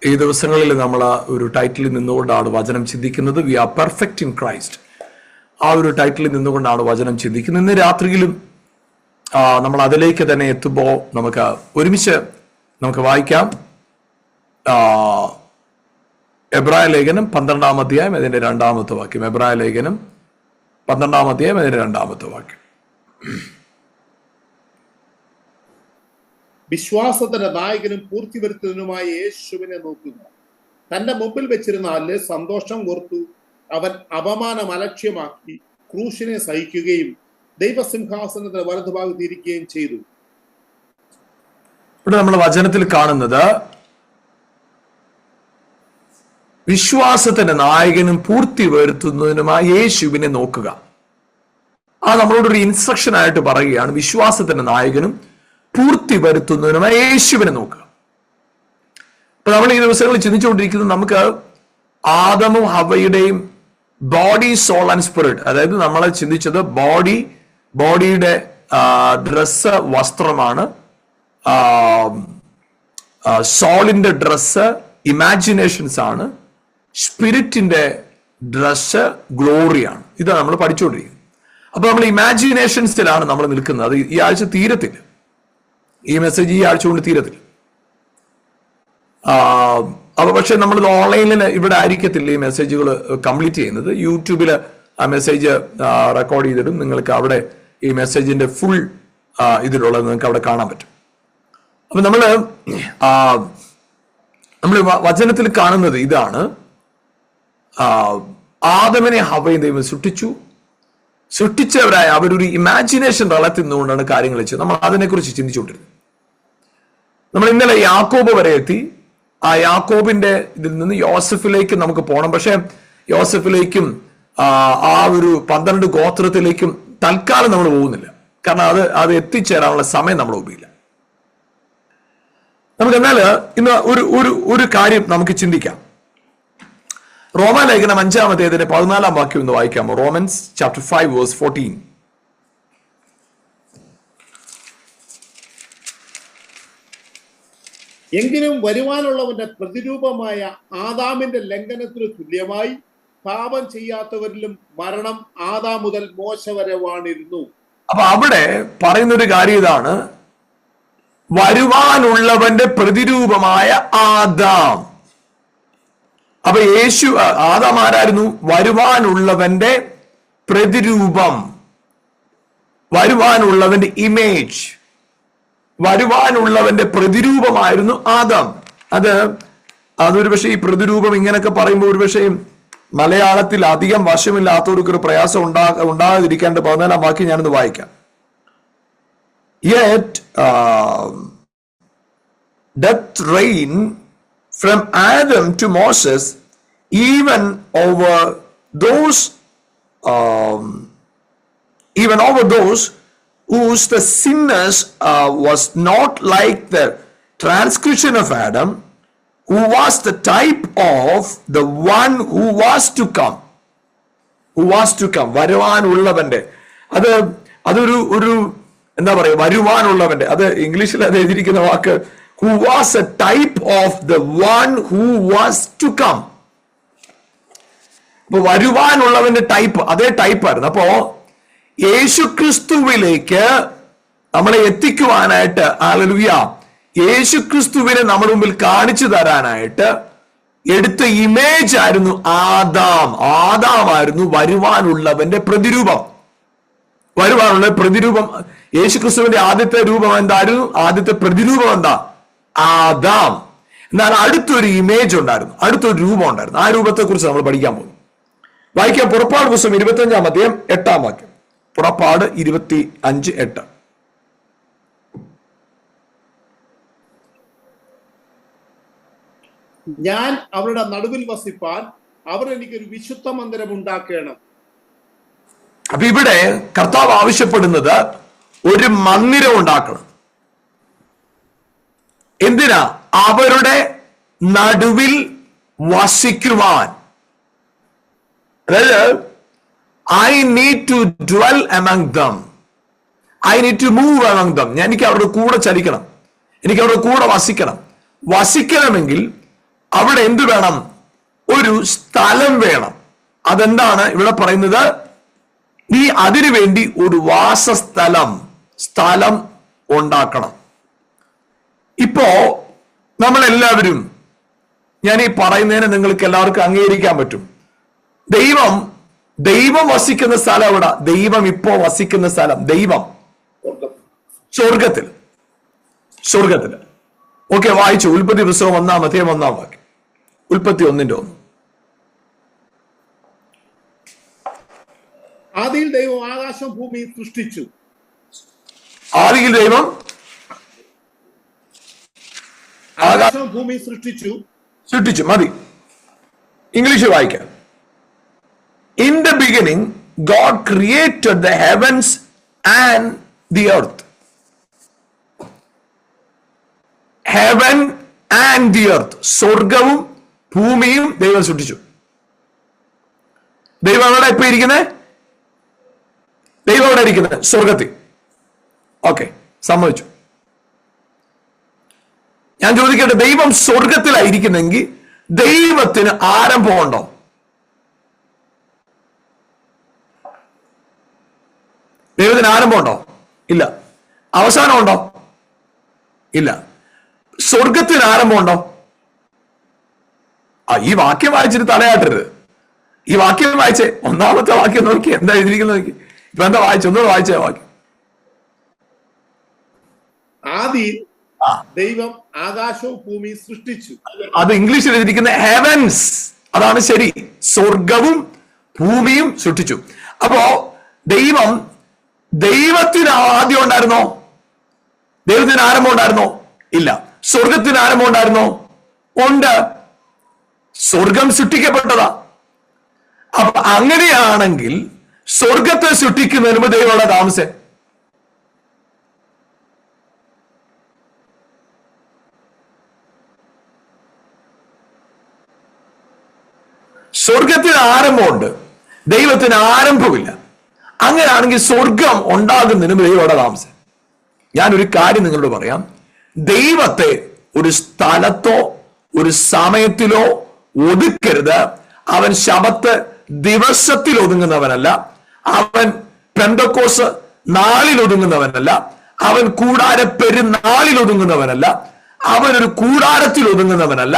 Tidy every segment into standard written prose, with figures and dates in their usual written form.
ഈ ദിവസങ്ങളിൽ നമ്മൾ ഒരു ടൈറ്റിലിൽ നിന്നുകൊണ്ടാണ് വചനം ചിന്തിക്കുന്നത്. We are perfect in Christ. ആ ഒരു ടൈറ്റിലിൽ നിന്നുകൊണ്ടാണ് വചനം ചിന്തിക്കുന്നത്. ഇന്ന് രാത്രിയിലും നമ്മൾ അതിലേക്ക് തന്നെ എത്തുമ്പോൾ നമുക്ക് ഒരുമിച്ച് നമുക്ക് വായിക്കാം. എബ്രായ ലേഖനം 12-ാം അധ്യായം അതിന്റെ 2-ാമത്തെ വാക്യം. എബ്രായ ലേഖനം 12-ാം അധ്യായം അതിന്റെ 2-ാമത്തെ വാക്യം. വിശ്വാസത്തിന്റെ നായകനും പൂർത്തി വരുത്തുന്നതിനുമായ യേശുവിനെ നോക്കുക. തന്റെ മുമ്പിൽ വെച്ചിരുന്ന ആളിലെ സന്തോഷം ഓർത്തു അവൻ അപമാനം അലക്ഷ്യമാക്കി ക്രൂശിനെ സഹിക്കുകയും ദൈവസിംഹാസനത്തിന്റെ വലതുഭാഗത്ത് ഇരിക്കുകയും ചെയ്തു. ഇവിടെ നമ്മൾ വചനത്തിൽ കാണുന്നത് വിശ്വാസത്തിന്റെ നായകനും പൂർത്തി വരുത്തുന്നതിനുമായ യേശുവിനെ നോക്കുക. ആ നമ്മളോടൊരു ഇൻസ്ട്രക്ഷൻ ആയിട്ട് പറയുകയാണ്. വിശ്വാസത്തിന്റെ നായകനും പൂർത്തി വരുത്തുന്നതിനുമായ യേശുവിനെ നോക്കുക. അപ്പൊ നമ്മൾ ഈ ദിവസങ്ങളിൽ ചിന്തിച്ചുകൊണ്ടിരിക്കുന്നത് നമുക്ക് ആദമും ഹവയുടെയും ബോഡി, സോൾ ആൻഡ് സ്പിരിറ്റ്, അതായത് നമ്മളെ ചിന്തിച്ചത് ബോഡിയുടെ ഡ്രസ്സ്, വസ്ത്രമാണ്. സോളിന്റെ ഡ്രസ്സ് ഇമാജിനേഷൻസ് ആണ്. സ്പിരിറ്റിന്റെ ഡ്രസ്സ് ഗ്ലോറിയാണ്. ഇതാണ് നമ്മൾ പഠിച്ചുകൊണ്ടിരിക്കുന്നത്. അപ്പൊ നമ്മൾ ഇമാജിനേഷൻസിലാണ് നമ്മൾ നിൽക്കുന്നത്. അത് ഈ ആഴ്ച തീരത്തില്ല. ഈ മെസ്സേജ് ഈ ആഴ്ച കൊണ്ട് തീരത്തില്ല. അപ്പൊ പക്ഷെ നമ്മൾ ഓൺലൈനിൽ ഇവിടെ ആയിരിക്കത്തില്ല ഈ മെസ്സേജുകൾ കംപ്ലീറ്റ് ചെയ്യുന്നത്. യൂട്യൂബിൽ ആ മെസ്സേജ് റെക്കോർഡ് ചെയ്തിടും. നിങ്ങൾക്ക് അവിടെ ഈ മെസ്സേജിന്റെ ഫുൾ ഇതിലുള്ളത് നിങ്ങൾക്ക് അവിടെ കാണാൻ പറ്റും. അപ്പൊ നമ്മൾ വചനത്തിൽ കാണുന്നത് ഇതാണ്. ആദമിനെ ഹവയും ദൈവം സൃഷ്ടിച്ചവരായ അവരൊരു ഇമാജിനേഷൻ തലത്തിൽ നിന്നുകൊണ്ടാണ് കാര്യങ്ങൾ ചെയ്തത്. നമ്മൾ അതിനെക്കുറിച്ച് ചിന്തിച്ചുകൊണ്ടിരുന്നത്. നമ്മൾ ഇന്നലെ യാക്കോബ് വരെ എത്തി. ആ യാക്കോബിന്റെ ഇതിൽ നിന്ന് യോസഫിലേക്ക് നമുക്ക് പോകണം. പക്ഷെ യോസഫിലേക്കും ആ ഒരു 12 ഗോത്രത്തിലേക്കും തൽക്കാലം നമ്മൾ പോകുന്നില്ല. കാരണം അത് എത്തിച്ചേരാനുള്ള സമയം നമ്മൾ ഉപയോഗില്ല. നമുക്ക് എന്നാൽ ഇന്ന് ഒരു കാര്യം നമുക്ക് ചിന്തിക്കാം. റോമാലേഖനം 5-ാം അധ്യായത്തിന്റെ 14-ാം വാക്യം ഒന്ന് വായിക്കാമോ? Romance chapter 5 verse 14. എങ്കിലും വരുവാനുള്ളവന്റെ പ്രതിരൂപമായ ആദാമിന്റെ ലംഘനത്തിന് തുല്യമായി പാപം ചെയ്യാത്തവരിലും മരണം ആദാം മുതൽ മോശ വരെ വാണിരുന്നു. അപ്പൊ അവിടെ പറയുന്നൊരു കാര്യം ഇതാണ്. വരുവാനുള്ളവന്റെ പ്രതിരൂപമായ ആദാം. അപ്പൊ ആദാം ആരായിരുന്നു? വരുവാനുള്ളവന്റെ പ്രതിരൂപം, വരുവാനുള്ളവന്റെ ഇമേജ്, വരുവാനുള്ളവന്റെ പ്രതിരൂപമായിരുന്നു ആദാം. അതൊരു പക്ഷേ ഈ പ്രതിരൂപം ഇങ്ങനെയൊക്കെ പറയുമ്പോൾ ഒരു പക്ഷേ മലയാളത്തിൽ അധികം വശമില്ലാത്തവർക്ക് ഒരു പ്രയാസം ഉണ്ടാകാതിരിക്കേണ്ട 14-ാം വാക്യം ഞാനൊന്ന് വായിക്കാം. Yet death reigned from Adam to Moses, even over those whose the sinners was not like the transgression of Adam, who was the type of the one who was to come. വരുവാനുള്ളവന്റെ അതൊരു എന്താ പറയുക, വരുവാനുള്ളവന്റെ, അത് ഇംഗ്ലീഷിൽ അത് എഴുതിയിരിക്കുന്ന വാക്ക് who was a type of the one who was to come. അപ്പൊ വരുവാനുള്ളവന്റെ type അതേ ടൈപ്പായിരുന്നു. അപ്പോ യേശുക്രിസ്തുവിലേക്ക് നമ്മളെ എത്തിക്കുവാനായിട്ട്, ഹല്ലേലൂയ, യേശുക്രിസ്തുവിനെ നമ്മുടെ മുമ്പിൽ കാണിച്ചു തരാനായിട്ട് എടുത്ത ഇമേജ് ആയിരുന്നു ആദാമായിരുന്നു വരുവാനുള്ളവന്റെ പ്രതിരൂപം. വരുവാനുള്ള പ്രതിരൂപം യേശുക്രിസ്തുവിന്റെ ആദ്യത്തെ രൂപം എന്തായിരുന്നു? ആദ്യത്തെ പ്രതിരൂപം എന്താ? ആദാം. എന്നാൽ അടുത്തൊരു ഇമേജ് ഉണ്ടായിരുന്നു, അടുത്തൊരു രൂപം ഉണ്ടായിരുന്നു. ആ രൂപത്തെ കുറിച്ച് നമ്മൾ പഠിക്കാൻ പോകുന്നു. വായിക്കാം. പുറപ്പാട് പുസ്തകം 25-ാം അധ്യായം 8-ാം വാക്യം. പുറപ്പാട് 25:8. ഞാൻ അവരുടെ നടുവിൽ വസിപ്പാൻ അവർ എനിക്കൊരു വിശുദ്ധ മന്ദിരം ഉണ്ടാക്കണം. അപ്പൊ ഇവിടെ കർത്താവ് ആവശ്യപ്പെടുന്നത് ഒരു മന്ദിരം ഉണ്ടാക്കണം. എന്തിനാ? അവരുടെ നടുവിൽ വസിക്കുവാൻ. അതായത് I need to dwell among them. I need to move among them. എനിക്ക് അവരുടെ കൂടെ ചലിക്കണം, എനിക്ക് അവരുടെ കൂടെ വസിക്കണം. വസിക്കണമെങ്കിൽ അവിടെ എന്ത് വേണം? ഒരു സ്ഥലം വേണം. അതെന്താണ് ഇവിടെ പറയുന്നത്? നീ അതിനുവേണ്ടി ഒരു സ്ഥലം ഉണ്ടാക്കണം. ഇപ്പോ നമ്മളെല്ലാവരും, ഞാൻ ഈ പറയുന്നതിനെ നിങ്ങൾക്ക് എല്ലാവർക്കും അംഗീകരിക്കാൻ പറ്റും. ദൈവം വസിക്കുന്ന സ്ഥലം എവിടെ? ദൈവം ഇപ്പോ വസിക്കുന്ന സ്ഥലം സ്വർഗത്തിൽ. ഓക്കെ, വായിച്ചു. ഉൽപ്പത്തി പുസ്തകം 1-ാം അധ്യായം 1-ാം വാക്യം. ഉൽപ്പത്തി 1:1. ആദിയിൽ ദൈവം ആകാശം ഭൂമി സൃഷ്ടിച്ചു. ആദിയിൽ ദൈവം ആകാശം ഭൂമി സൃഷ്ടിച്ചു. മതി, ഇംഗ്ലീഷ് വായിക്കാം. In the beginning, God created the heavens and the earth. Heaven and the earth. സ്വർഗവും ഭൂമിയും ദൈവം സൃഷ്ടിച്ചു. ദൈവം എവിടെ ഇപ്പൊ ഇരിക്കുന്നത്? ദൈവം എവിടെ ഇരിക്കുന്നത്? സ്വർഗത്തിൽ. ഓക്കെ, സമ്മതിച്ചു. ഞാൻ ചോദിക്കട്ടെ, ദൈവം സ്വർഗത്തിലായിരിക്കുന്നെങ്കിൽ ദൈവത്തിന് ആരംഭമുണ്ടോ? ദൈവത്തിന് ആരംഭമുണ്ടോ? ഇല്ല. അവസാനമുണ്ടോ? ഇല്ല. സ്വർഗത്തിന് ആരംഭമുണ്ടോ? ഈ വാക്യം വായിച്ചിട്ട് തലയാട്ടരുത്. ഈ വാക്യം വായിച്ചേ, 1-ാമത്തെ വാക്യം നോക്കി, എന്താ എഴുതിയിരിക്കുന്നത് നോക്കി. ഇപ്പൊ എന്താ വായിച്ചു? ഒന്നുകൂടെ വായിച്ചേ വാക്യം. ആദിയിൽ ദൈവം ആകാശവും ഭൂമി സൃഷ്ടിച്ചു. അത് ഇംഗ്ലീഷിൽ എഴുതിയിരിക്കുന്ന ഹെവൻസ്. അതാണ് ശരി. സ്വർഗവും ഭൂമിയും സൃഷ്ടിച്ചു. അപ്പോ ദൈവത്തിന് ആദ്യം ഉണ്ടായിരുന്നോ? ദൈവത്തിന് ആരംഭം ഉണ്ടായിരുന്നോ? ഇല്ല. സ്വർഗത്തിന് ആരംഭം ഉണ്ടായിരുന്നോ? ഉണ്ട്. സ്വർഗം സൃഷ്ടിക്കപ്പെട്ടതാ. അപ്പൊ അങ്ങനെയാണെങ്കിൽ സ്വർഗത്തെ സൃഷ്ടിക്കുന്നതിന് മുമ്പ് ദൈവമുള്ള താമസം. സ്വർഗത്തിന് ആരംഭമുണ്ട്, ദൈവത്തിന് ആരംഭമില്ല. അങ്ങനെയാണെങ്കിൽ സ്വർഗം ഉണ്ടാകുന്നതിന് ദൈവമുള്ള താമസം. ഞാനൊരു കാര്യം നിങ്ങളോട് പറയാം. ദൈവത്തെ ഒരു സ്ഥലത്തോ ഒരു സമയത്തിലോ ഒതുക്കരുത്. അവൻ ശബത്ത് ദിവസത്തിൽ ഒതുങ്ങുന്നവനല്ല. അവൻ പെന്തക്കോസ് നാളിൽ ഒതുങ്ങുന്നവനല്ല. അവൻ കൂടാര പെരുന്നാളിൽ ഒതുങ്ങുന്നവനല്ല. അവൻ ഒരു കൂടാരത്തിൽ ഒതുങ്ങുന്നവനല്ല.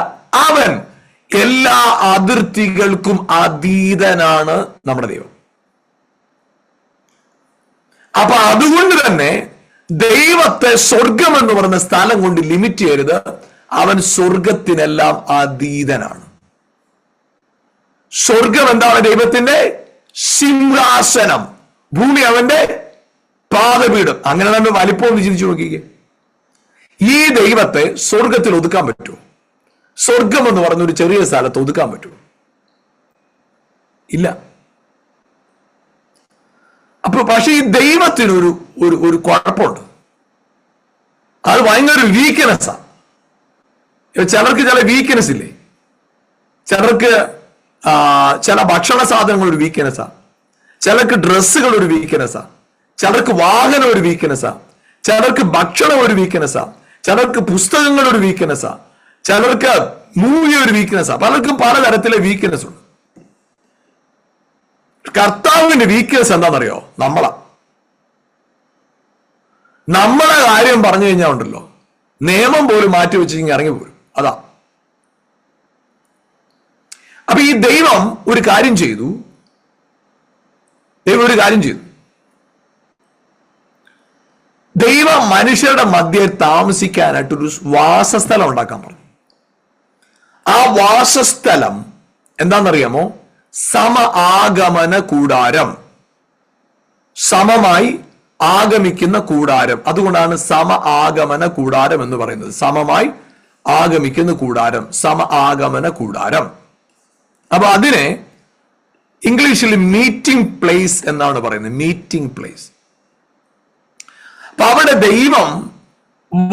അവൻ എല്ലാ അതിർത്തികൾക്കും അതീതനാണ് നമ്മുടെ ദൈവം. അപ്പൊ അതുകൊണ്ട് തന്നെ ദൈവത്തെ സ്വർഗം എന്ന് പറയുന്ന സ്ഥലം കൊണ്ട് ലിമിറ്റ് ചെയ്യരുത്. അവൻ സ്വർഗത്തിനെല്ലാം അതീതനാണ്. സ്വർഗം എന്താണ്? ദൈവത്തിന്റെ സിംഹാസനം, ഭൂമി അവന്റെ പാദപീഠം. അങ്ങനെ നമ്മൾ വലിപ്പം ഒന്ന് ചിന്തിച്ചു നോക്കിക്കേ. ഈ ദൈവത്തെ സ്വർഗത്തിൽ ഒതുക്കാൻ പറ്റുമോ? സ്വർഗം എന്ന് പറഞ്ഞ ഒരു ചെറിയ സ്ഥലത്ത് ഒതുക്കാൻ പറ്റുമോ? ഇല്ല. അപ്പൊ പക്ഷെ ഈ ദൈവത്തിനൊരു ഒരു കുഴപ്പമുണ്ട്. അത് ഭയങ്കര വീക്ക്നെസ്സാ. ചിലർക്ക് ചില വീക്ക്നെസ് ഇല്ലേ? ചിലർക്ക് ചില ഭക്ഷണ സാധനങ്ങൾ ഒരു വീക്ക്നെസ്സാ, ചിലർക്ക് ഡ്രസ്സുകൾ ഒരു വീക്ക്നെസ്സാ, ചിലർക്ക് വാഹനം ഒരു വീക്ക്നെസ്സാ, ചിലർക്ക് ഭക്ഷണം ഒരു വീക്ക്നെസ്സാ, ചിലർക്ക് പുസ്തകങ്ങൾ ഒരു വീക്ക്നെസ്സാ, ചിലർക്ക് മൂവി ഒരു വീക്ക്നെസ്സാ. പലർക്കും പലതരത്തിലെ വീക്ക്നെസ് ഉണ്ട്. കർത്താവിന്റെ വീക്ക്നെസ് എന്താണെന്നറിയോ? നമ്മളെ കാര്യം പറഞ്ഞു കഴിഞ്ഞാൽ ഉണ്ടല്ലോ, നിയമം പോലും മാറ്റി വെച്ചിങ്ങനെ ഇറങ്ങി പോരും. അതാ. അപ്പൊ ഈ ദൈവം ഒരു കാര്യം ചെയ്തു. ദൈവം മനുഷ്യരുടെ മധ്യേ താമസിക്കാനായിട്ടൊരു വാസസ്ഥലം ഉണ്ടാക്കാൻ പറഞ്ഞു. ആ വാസസ്ഥലം എന്താണെന്നറിയാമോ? ആഗമന കൂടാരം. സമമായി ആഗമിക്കുന്ന കൂടാരം. അതുകൊണ്ടാണ് ആഗമന കൂടാരം എന്ന് പറയുന്നത്. സമമായി ആഗമിക്കുന്ന കൂടാരം, ആഗമന കൂടാരം. അപ്പൊ അതിനെ ഇംഗ്ലീഷിൽ മീറ്റിംഗ് പ്ലേസ് എന്നാണ് പറയുന്നത്. Meeting place. അപ്പൊ അവിടെ ദൈവം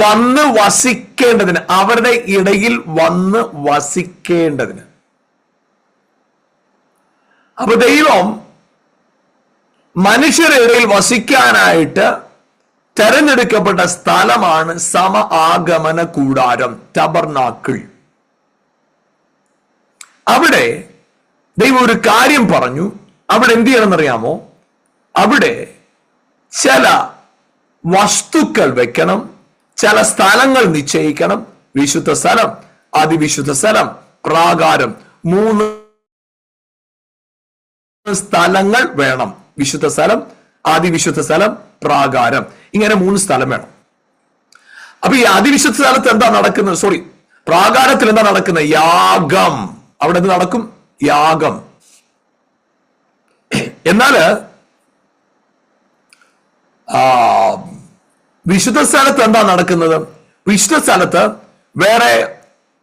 വന്ന് വസിക്കേണ്ടതിന്, അവരുടെ ഇടയിൽ വന്ന് വസിക്കേണ്ടതിന്. അപ്പൊ ദൈവം മനുഷ്യരുടെ ഇടയിൽ വസിക്കാനായിട്ട് തെരഞ്ഞെടുക്കപ്പെട്ട സ്ഥലമാണ് ആഗമന കൂടാരം, ടബർനാക്കിൾ. അവിടെ ദൈവം ഒരു കാര്യം പറഞ്ഞു. അവിടെ എന്ത് ചെയ്യണമെന്നറിയാമോ? അവിടെ ചില വസ്തുക്കൾ വെക്കണം, ചില സ്ഥലങ്ങൾ നിശ്ചയിക്കണം. വിശുദ്ധ സ്ഥലം, അതിവിശുദ്ധ സ്ഥലം, പ്രാകാരം. 3 സ്ഥലങ്ങൾ വേണം. വിശുദ്ധ സ്ഥലം, അതിവിശുദ്ധ സ്ഥലം, പ്രാകാരം. ഇങ്ങനെ 3 സ്ഥലം വേണം. അപ്പൊ ഈ അതിവിശുദ്ധ സ്ഥലത്ത് എന്താ നടക്കുന്നത്? പ്രാകാരത്തിൽ എന്താ നടക്കുന്നത്? യാഗം. അവിടെ എന്ത് നടക്കും? യാഗം. എന്നാല് വിശുദ്ധ സ്ഥലത്ത് എന്താ നടക്കുന്നത്? വിശുദ്ധ സ്ഥലത്ത് വേറെ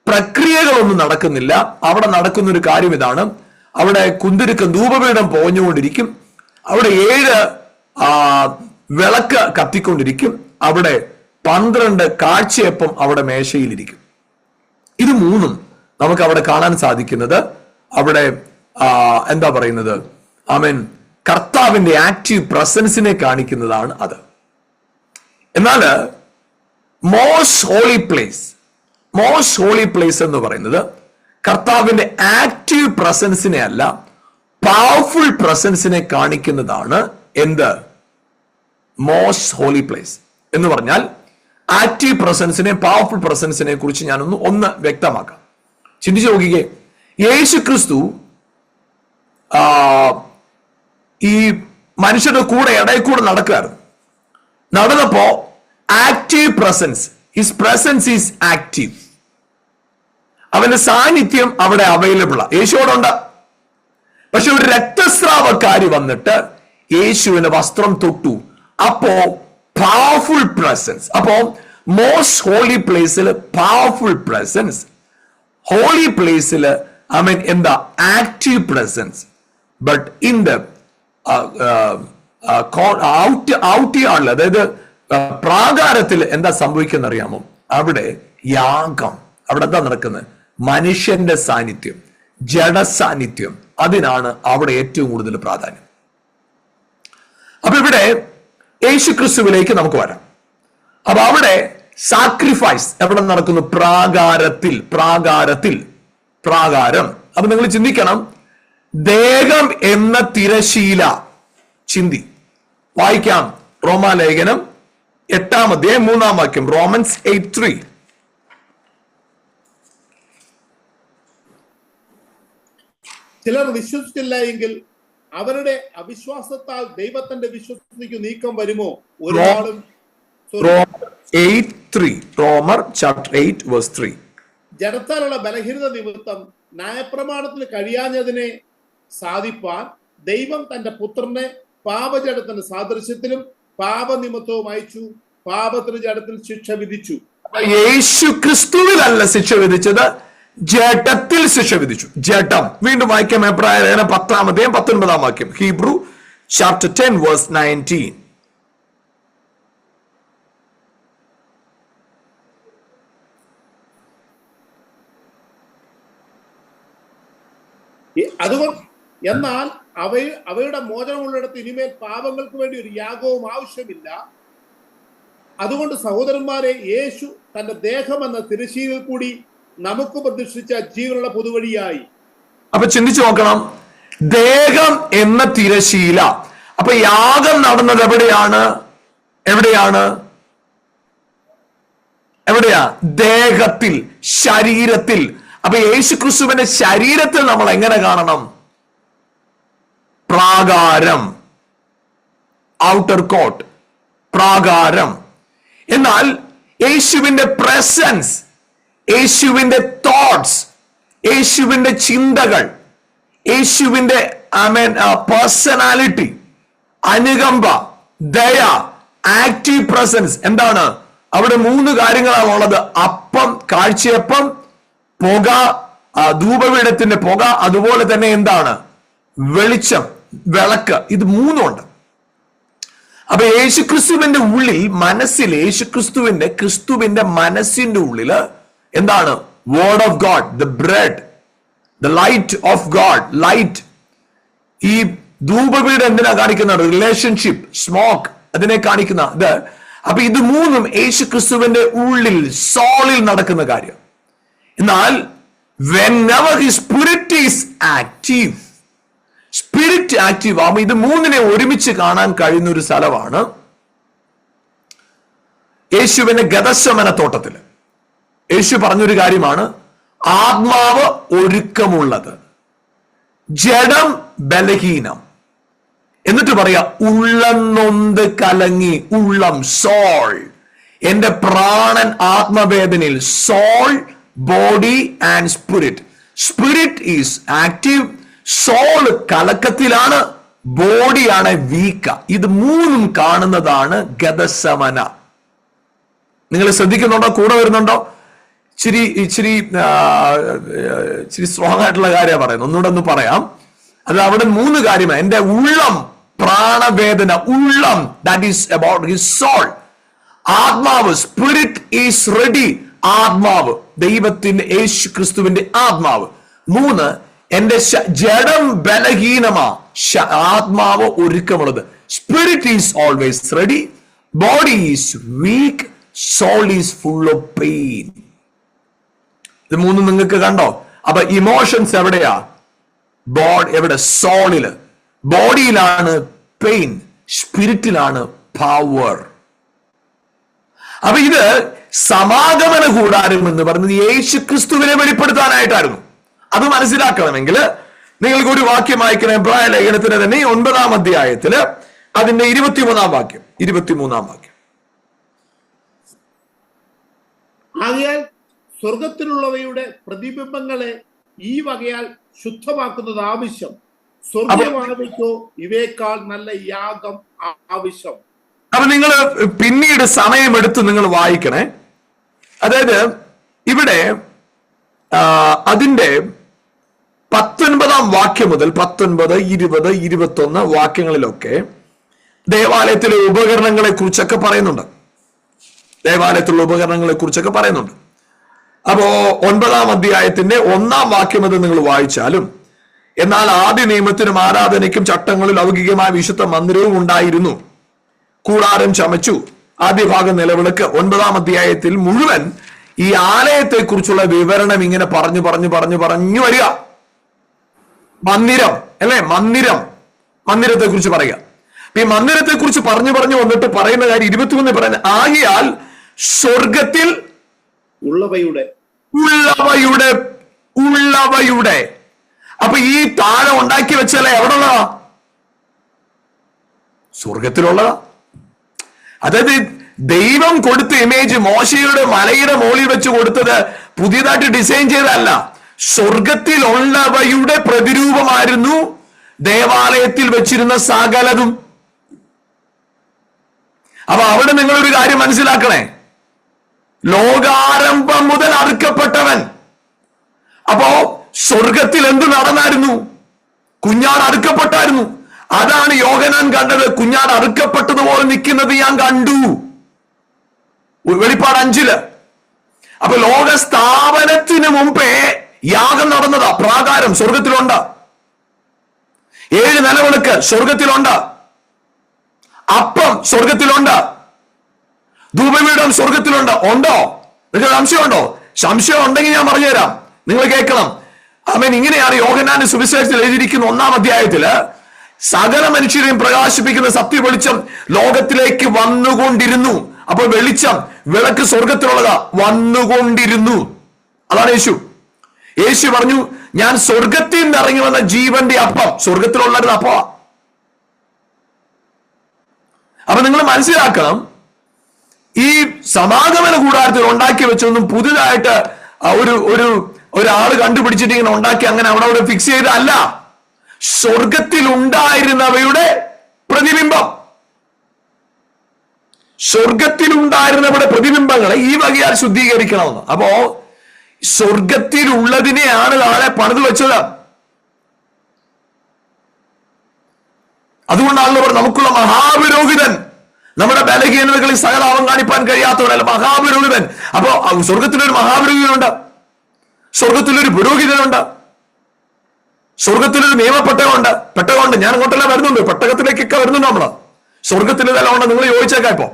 പ്രക്രിയകളൊന്നും നടക്കുന്നില്ല. അവിടെ നടക്കുന്ന ഒരു കാര്യം ഇതാണ്. അവിടെ കുന്തിരുക്കം ധൂപപീഠം പോഞ്ഞുകൊണ്ടിരിക്കും. അവിടെ 7 വിളക്ക് കത്തിക്കൊണ്ടിരിക്കും. അവിടെ 12 കാഴ്ചയപ്പം അവിടെ മേശയിലിരിക്കും. ഇത് 3 നമുക്ക് അവിടെ കാണാൻ സാധിക്കുന്നത്. അവിടെ എന്താ പറയുന്നത്? ആമേൻ, കർത്താവിന്റെ ആക്റ്റീവ് പ്രസൻസിനെ കാണിക്കുന്നതാണ് അത്. എന്നാൽ മോസ്റ്റ് ഹോളി പ്ലേസ് എന്ന് പറയുന്നത് കർത്താവിന്റെ ആക്റ്റീവ് പ്രസൻസിനെ അല്ല, പവർഫുൾ പ്രസൻസിനെ കാണിക്കുന്നതാണ്. എന്ത്? മോസ്റ്റ് ഹോളി പ്ലേസ് എന്ന് പറഞ്ഞാൽ ആക്റ്റീവ് പ്രസൻസിനെ, പവർഫുൾ പ്രസൻസിനെ കുറിച്ച് ഞാനൊന്ന് വ്യക്തമാക്കാം. ചിന്തിച്ചു നോക്കിക്കേ. യേശു ക്രിസ്തു ഈ മനുഷ്യരുടെ കൂടെ ഇടയിൽ കൂടെ നടക്കുകയായിരുന്നു. നടന്നപ്പോ active presence, his presence is active. അവന്റെ സാന്നിധ്യം അവിടെ അവൈലബിൾ ആണ്. യേശുവോടുണ്ട്. പക്ഷെ ഒരു രക്തസ്രാവക്കാരി വന്നിട്ട് യേശുവിന്റെ വസ്ത്രം തൊട്ടു. അപ്പോ പവർഫുൾ പ്രസൻസ്. അപ്പോ മോസ്റ്റ് ഹോളി പ്ലേസിൽ പവർഫുൾ പ്രസൻസ്, ഹോളി പ്ലേസിൽ എന്താ? Active presence. But in the ഔട്ടിയാളിൽ, അതായത് പ്രാകാരത്തിൽ എന്താ സംഭവിക്കുന്ന അറിയാമോ? അവിടെ യാഗം. അവിടെ എന്താ നടക്കുന്നത്? മനുഷ്യന്റെ സാന്നിധ്യം, ജഡസാന്നിധ്യം. അതിനാണ് അവിടെ ഏറ്റവും കൂടുതൽ പ്രാധാന്യം. അപ്പൊ ഇവിടെ യേശു ക്രിസ്തുവിലേക്ക് നമുക്ക് വരാം. അപ്പൊ അവിടെ സാക്രിഫൈസ് എവിടെ നടക്കുന്നു? പ്രാകാരം. അപ്പൊ നിങ്ങൾ ചിന്തിക്കണം, ദേഹം എന്ന തിരശീല ചിന്തി. വായിക്കാം റോമാലേഖനം 8-ാം അധ്യായം 3-ാം വാക്യം. റോമൻസ് 8:3. ചിലർ വിശ്വസിച്ചില്ല എങ്കിൽ അവരുടെ അവിശ്വാസത്താൽ ദൈവത്തിന്റെ വിശ്വസതയ്ക്ക് നീക്കം വരുമോ? ഒരാളും. റോമർ ചാപ്റ്റർ 8:3. ജഡത്താലുള്ള ബലഹീനത നിമിത്തം ന്യായപ്രമാണത്തിന് കഴിയാഞ്ഞതിനെ സാധിപ്പാൻ ദൈവം തന്റെ പുത്രനെ പാപജഡത്തിന്റെ സാദൃശ്യത്തിലും പാപനിമിത്തവും അയച്ചു. പാപത്തിന് ജഡത്തിൽ ശിക്ഷ വിധിച്ചു. യേശു ക്രിസ്തുവിലല്ല ശിക്ഷ വിധിച്ചത്, ജഡത്തിൽ ശിക്ഷ വിധിച്ചു. ജഡം. വീണ്ടും വായിക്കാം എബ്രായർ 10-ാം അധ്യായം 19-ാം വാക്യം. Hebrew chapter 10 verse 19. അതുകൊണ്ട് എന്നാൽ അവയുടെ മോചനമുള്ളിടത്ത് ഇനിമേൽ പാപങ്ങൾക്ക് വേണ്ടി ഒരു യാഗവും ആവശ്യമില്ല. അതുകൊണ്ട് സഹോദരന്മാരെ, യേശു തന്റെ ദേഹം എന്ന തിരശ്ശീലയിൽ കൂടി നമുക്ക് പ്രതിഷ്ഠിച്ച ജീവനുള്ള പൊതുവഴിയായി. അപ്പൊ ചിന്തിച്ചു നോക്കണം, ദേഹം എന്ന തിരശ്ശീല. അപ്പൊ യാഗം നടന്നത് എവിടെയാ? ദേഹത്തിൽ, ശരീരത്തിൽ. അപ്പൊ യേശു ക്രിസ്തുവിന്റെ ശരീരത്തിൽ നമ്മൾ എങ്ങനെ കാണണം? പ്രാകാരം, ഔട്ടർ കോട്ട്, പ്രാകാരം. എന്നാൽ യേശുവിന്റെ പ്രസൻസ്, യേശുവിന്റെ തോട്ട്സ്, യേശുവിന്റെ ചിന്തകൾ, യേശുവിന്റെ പേഴ്സണാലിറ്റി, അനുകമ്പ, ദയ, ആക്റ്റീവ് പ്രസൻസ് എന്താണ്? അവിടെ 3 കാര്യങ്ങളാണ് ഉള്ളത്. അപ്പം, കാഴ്ചയപ്പം, പുക, ധൂപപീഠത്തിന്റെ പുക, അതുപോലെ തന്നെ എന്താണ്? വെളിച്ചം, വിളക്ക്. ഇത് 3 ഉണ്ട്. അപ്പൊ യേശുക്രിസ്തുവിന്റെ ഉള്ളിൽ, മനസ്സിൽ, ക്രിസ്തുവിന്റെ മനസ്സിന്റെ ഉള്ളില് എന്താണ്? Word of God, the bread, the light of God, light. ഈ ധൂപപീഠം എന്തിനാ കാണിക്കുന്നത്? റിലേഷൻഷിപ്പ്, സ്മോക്ക്, അതിനെ കാണിക്കുന്ന ഇത്. അപ്പൊ ഇത് 3 യേശുക്രിസ്തുവിന്റെ ഉള്ളിൽ, സോളിൽ നടക്കുന്ന കാര്യം. എന്നാൽ whenever his spirit is active. Spirit active ആകുമ്പോൾ ഇത് മൂന്നിനെ ഒരുമിച്ച് കാണാൻ കഴിയുന്ന ഒരു സ്ഥലമാണ് യേശുവിന്റെ ഗദശമന തോട്ടത്തില്. യേശു പറഞ്ഞൊരു കാര്യമാണ്, ആത്മാവ് ഒരുക്കമുള്ളത്, ജഡം ബലഹീനം. എന്നിട്ട് പറയാ, ഉള്ളം നൊന്ത് കലങ്ങി, ഉള്ളം സോൾ, എന്റെ പ്രാണൻ ആത്മവേദനയിൽ. Soul, body and spirit. Spirit is active, soul കലക്കത്തിലാണ്, ബോഡിയാണ് വീക്ക. ഇത് മൂന്നും കാണുന്നതാണ് ഗദശമന. നിങ്ങൾ ശ്രദ്ധിക്കുന്നുണ്ടോ? കൂടെ വരുന്നുണ്ടോ? ഇച്ചിരി സ്ട്രോങ് ആയിട്ടുള്ള കാര്യമാണ് പറയുന്നത്. ഒന്നുകൂടെ ഒന്ന് പറയാം. അത് അവിടെ മൂന്ന് കാര്യമാണ്. എന്റെ ഉള്ളം പ്രാണവേദന, ഉള്ളം, that is about his soul. ആത്മാവ്, സ്പിരിറ്റ് ഈസ് റെഡി, ആത്മാവ്, ദൈവത്തിന്റെ യേശു ക്രിസ്തുവിന്റെ ആത്മാവ്. മൂന്ന്, എന്റെ ജഡം ബലഹീനമാ, ആത്മാവ് ഒരുക്കമുള്ളത്. Spirit is always ready, body is weak, soul is full of pain. ഇത് മൂന്നും നിങ്ങൾക്ക് കണ്ടോ? അപ്പൊ ഇമോഷൻസ് എവിടെയാ? എവിടെ? സോളില്. ബോഡിയിലാണ് പെയിൻ, സ്പിരിറ്റിലാണ് പവർ. അപ്പൊ ഇത് സമാഗമന കൂടാരം എന്ന് പറയുന്നത് യേശു ക്രിസ്തുവിനെ വെളിപ്പെടുത്താനായിട്ടായിരുന്നു. അത് മനസ്സിലാക്കണമെങ്കിൽ നിങ്ങൾക്ക് ഒരു വാക്യം വായിക്കണം. എബ്രായ ലേഖനത്തിന് തന്നെ 9-ാം അധ്യായത്തില് അതിന്റെ 23-ാം വാക്യം. ആകയാൽ സ്വർഗത്തിലുള്ളവയുടെ പ്രതിബിംബങ്ങളെ ഈ വകയാൽ ശുദ്ധമാക്കുന്നത് ആവശ്യം. സ്വർഗമാവയ്ക്കോ ഇവയേക്കാൾ നല്ല യാഗം ആവശ്യം. അപ്പൊ നിങ്ങൾ പിന്നീട് സമയമെടുത്ത് നിങ്ങൾ വായിക്കണേ. അതായത് ഇവിടെ അതിന്റെ 19-ാം വാക്യം മുതൽ 19, 20, 21 വാക്യങ്ങളിലൊക്കെ ദേവാലയത്തിലെ ഉപകരണങ്ങളെ കുറിച്ചൊക്കെ പറയുന്നുണ്ട്. അപ്പോ 9-ാം അധ്യായത്തിന്റെ 1-ാം വാക്യം അത് നിങ്ങൾ വായിച്ചാലും, എന്നാൽ ആദ്യ നിയമത്തിനും ആരാധനയ്ക്കും ചട്ടങ്ങളിൽ ലൗകികമായ വിശുദ്ധ മന്ദിരവും ഉണ്ടായിരുന്നു, കൂടാരം ചമച്ചു. ആദ്യ ഭാഗം നിലവിളക്ക്. 9-ാം അധ്യായത്തിൽ മുഴുവൻ ഈ ആലയത്തെ കുറിച്ചുള്ള വിവരണം ഇങ്ങനെ പറഞ്ഞു വരിക. മന്ദിരം അല്ലെ, മന്ദിരത്തെ കുറിച്ച് പറയുക. ഈ മന്ദിരത്തെ കുറിച്ച് പറഞ്ഞു വന്നിട്ട് പറയുന്ന കാര്യം 21 പറയുന്നത്, ആകിയാൽ സ്വർഗത്തിൽ ഉള്ളവയുടെ. അപ്പൊ ഈ താഴെ ഉണ്ടാക്കി വെച്ചാലേ എവിടെ ഉള്ളതാ? സ്വർഗത്തിലുള്ളതാ. അതായത് ദൈവം കൊടുത്ത ഇമേജ് മോശയുടെ മലയുടെ മോളിൽ വെച്ച് കൊടുത്തത് പുതിയതായിട്ട് ഡിസൈൻ ചെയ്തതല്ല. സ്വർഗത്തിലുള്ളവയുടെ പ്രതിരൂപമായിരുന്നു ദേവാലയത്തിൽ വെച്ചിരുന്ന സകലതും. അപ്പൊ അവിടെ നിങ്ങളൊരു കാര്യം മനസ്സിലാക്കണേ, ലോകാരംഭം മുതൽ അറുക്കപ്പെട്ടവൻ. അപ്പോ സ്വർഗത്തിൽ എന്ത് നടന്നായിരുന്നു? കുഞ്ഞാട് അറുക്കപ്പെട്ടായിരുന്നു. അതാണ് യോഹന്നാൻ കണ്ടത്. കുഞ്ഞാട് അറുക്കപ്പെട്ടതുപോലെ നിൽക്കുന്നത് ഞാൻ കണ്ടു. വെളിപ്പാട് 5. അപ്പൊ ലോക സ്ഥാപനത്തിന് മുമ്പേ യാഗം നടന്നതാ. പ്രാകാരം സ്വർഗത്തിലുണ്ട്, 7 നിലവിളക്ക് സ്വർഗത്തിലുണ്ട്, അപ്പം സ്വർഗത്തിലുണ്ട്, ധൂപപീഠം സ്വർഗത്തിലുണ്ട്. ഉണ്ടോ? നിങ്ങൾക്ക് സംശയമുണ്ടോ? സംശയം ഉണ്ടെങ്കിൽ ഞാൻ പറഞ്ഞുതരാം, നിങ്ങൾ കേൾക്കണം. ആമേൻ. ഇങ്ങനെയാണ് യോഹന്നാന്റെ സുവിശേഷത്തിൽ എഴുതിയിരിക്കുന്ന 1-ാം അധ്യായത്തില്, സകല മനുഷ്യരെയും പ്രകാശിപ്പിക്കുന്ന സത്യ വെളിച്ചം ലോകത്തിലേക്ക് വന്നുകൊണ്ടിരുന്നു. അപ്പോൾ വെളിച്ചം, വിളക്ക് സ്വർഗത്തിലുള്ളതാ, വന്നുകൊണ്ടിരുന്നു. അതാണ് യേശു പറഞ്ഞു, ഞാൻ സ്വർഗത്തിൽ നിന്ന് ഇറങ്ങി വന്ന ജീവന്റെ അപ്പം. സ്വർഗത്തിലുള്ളത് അപ്പ. അപ്പൊ നിങ്ങൾ മനസ്സിലാക്കണം, ഈ സമാഗമന കൂടാരത്തിൽ ഉണ്ടാക്കി വെച്ചൊന്നും പുതിയതായിട്ട് ഒരാള് കണ്ടുപിടിച്ചിട്ട് ഇങ്ങനെ ഉണ്ടാക്കി അങ്ങനെ അവിടെ ഫിക്സ് ചെയ്തല്ല. സ്വർഗത്തിൽ ഉണ്ടായിരുന്നവയുടെ പ്രതിബിംബം. സ്വർഗത്തിലുണ്ടായിരുന്നവരുടെ പ്രതിബിംബങ്ങളെ ഈ വകയാൽ ശുദ്ധീകരിക്കണമെന്ന്. അപ്പോ സ്വർഗത്തിലുള്ളതിനെയാണ് നാളെ പണിത് വെച്ചത്. അതുകൊണ്ടാണല്ലോ നമുക്കുള്ള മഹാപുരോഹിതൻ, നമ്മുടെ ബലഹീനതകളിൽ സകല അവഗണിപ്പാൻ കഴിയാത്തവരല്ല മഹാപുരോഹിതൻ. അപ്പോ സ്വർഗത്തിലൊരു മഹാപുരോഹിതനുണ്ട്, സ്വർഗത്തിലൊരു പുരോഹിതനുണ്ട്, സ്വർഗത്തിലൊരു നിയമപ്പെട്ടകമുണ്ട്. പെട്ടകമുണ്ട്. ഞാൻ അങ്ങോട്ടെല്ലാം വരുന്നുണ്ട്, പെട്ടകത്തിലേക്കൊക്കെ വരുന്നുണ്ട്. നമ്മള് സ്വർഗത്തിൽ ഇതെല്ലാം ഉണ്ട്. നിങ്ങൾ ചോദിച്ചേക്കാം. ഇപ്പോ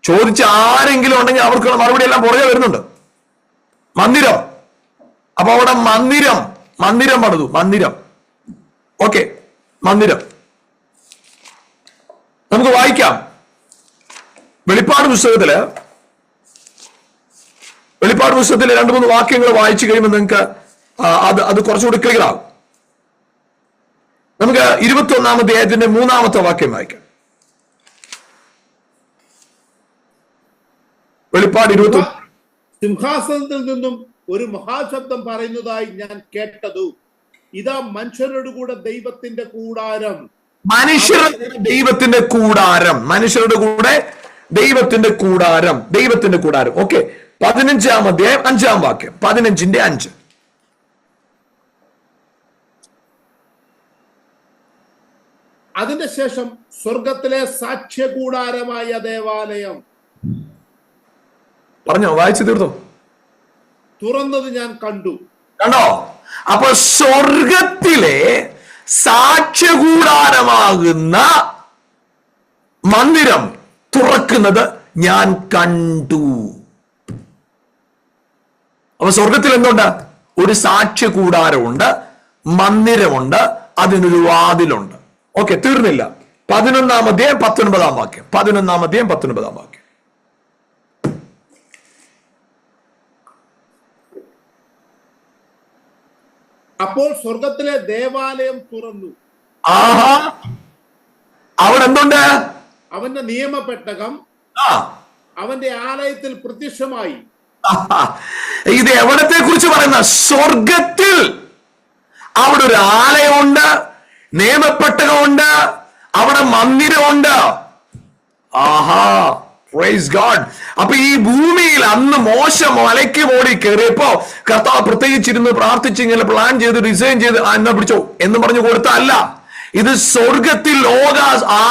ചോദിച്ച ആരെങ്കിലും ഉണ്ടെങ്കിൽ അവർക്കുള്ള മറുപടി എല്ലാം പുറകെ വരുന്നുണ്ട്. മന്ദിരം അപ്പൊ അവിടെ മന്ദിരം പണിതു. ഓക്കെ, മന്ദിരം നമുക്ക് വായിക്കാം. വെളിപ്പാട് പുസ്തകത്തില് 2-3 വാക്യങ്ങൾ വായിച്ചു കഴിയുമ്പോൾ നിങ്ങൾക്ക് അത് കുറച്ചുകൂടി ക്ലിയർ ആകും. നമുക്ക് 21-ാം അധ്യായത്തിന്റെ 3-ാമത്തെ വാക്യം വായിക്കാം. വെളിപ്പാട് 21. സിംഹാസനത്തിൽ നിന്നും ഒരു മഹാശബ്ദം പറയുന്നതായി ഞാൻ കേട്ടതു, ഇതാ മനുഷ്യരോട് കൂടെ ദൈവത്തിന്റെ കൂടാരം. ദൈവത്തിന്റെ കൂടാരം. ഓക്കെ, 15-ാം അധ്യായം 5-ാം വാക്യം. 15-5. അതിന്റെ ശേഷം സ്വർഗത്തിലെ സാക്ഷ്യകൂടാരമായ ദേവാലയം പറഞ്ഞോ, വായിച്ചു തീർത്തോ? തുറന്നത് ഞാൻ കണ്ടോ? അപ്പൊ സ്വർഗത്തിലെ സാക്ഷ്യകൂടാരമാകുന്ന മന്ദിരം തുറക്കുന്നത് ഞാൻ കണ്ടു. അപ്പൊ സ്വർഗത്തിൽ എന്തുണ്ട്? ഒരു സാക്ഷ്യകൂടാരമുണ്ട്, മന്ദിരമുണ്ട്, അതിനൊരു വാതിലുണ്ട്. ഓക്കെ, തീർന്നില്ല. 11-ാം അധ്യായം 19-ാം വാക്യം. 11-ാം അധ്യായം 19-ാം വാക്യം. അപ്പോൾ സ്വർഗത്തിലെ ദേവാലയം തുറന്നു. അവിടെ എന്തുണ്ട്? അവന്റെ നിയമപ്പെട്ടകം അവന്റെ ആലയത്തിൽ പ്രത്യക്ഷമായി. ഇത് എവിടത്തെ കുറിച്ച് പറയുന്ന? സ്വർഗത്തിൽ അവിടെ ഒരു ആലയമുണ്ട്, നിയമപ്പെട്ടകമുണ്ട്, അവിടെ മന്ദിരമുണ്ട്. Praise God. അപ്പൊ ഈ ഭൂമിയിൽ അന്ന് മോശ മലയ്ക്ക് മോടി കയറിയപ്പോ കർത്താവ് പ്രത്യേകിച്ചിരുന്ന് പ്രാർത്ഥിച്ച് ഇങ്ങനെ പ്ലാൻ ചെയ്ത് ഡിസൈൻ ചെയ്ത് എന്നാ പിടിച്ചോ എന്ന് പറഞ്ഞു കൊടുത്തല്ല. ഇത് സ്വർഗത്തിൽ ലോക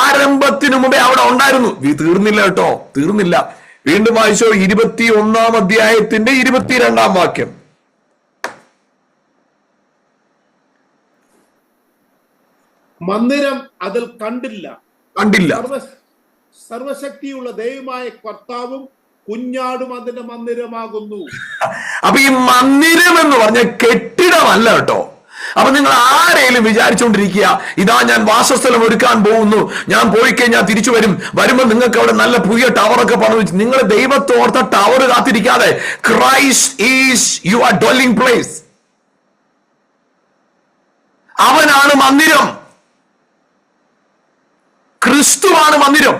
ആരംഭത്തിനു മുമ്പേ അവിടെ ഉണ്ടായിരുന്നു. തീർന്നില്ല കേട്ടോ, തീർന്നില്ല. വീണ്ടും വായിച്ചോ, 21-ാം അധ്യായത്തിന്റെ 22-ാം വാക്യം. മന്ദിരം അതിൽ കണ്ടില്ല. സർവശക്തിയുള്ള ദൈവമായ കർത്താവും കുഞ്ഞാടും അതിന്റെ മന്ദിരമാകുന്നു. അപ്പൊ ഈ മന്ദിരം എന്ന് പറഞ്ഞ കെട്ടിടമല്ല കേട്ടോ. അപ്പൊ നിങ്ങൾ ആരെയും വിചാരിച്ചുകൊണ്ടിരിക്കുക, ഇതാ ഞാൻ വാസസ്ഥലം ഒരുക്കാൻ പോകുന്നു, ഞാൻ പോയി കഴിഞ്ഞാൽ തിരിച്ചു വരുമ്പോ നിങ്ങൾക്ക് അവിടെ നല്ല പുതിയ ടവറൊക്കെ പണിത്. നിങ്ങൾ ദൈവത്തോർത്ത ടവർ കാത്തിരിക്കാതെ Christ is your dwelling place. അവനാണ് മന്ദിരം, ക്രിസ്തുവാണ് മന്ദിരം.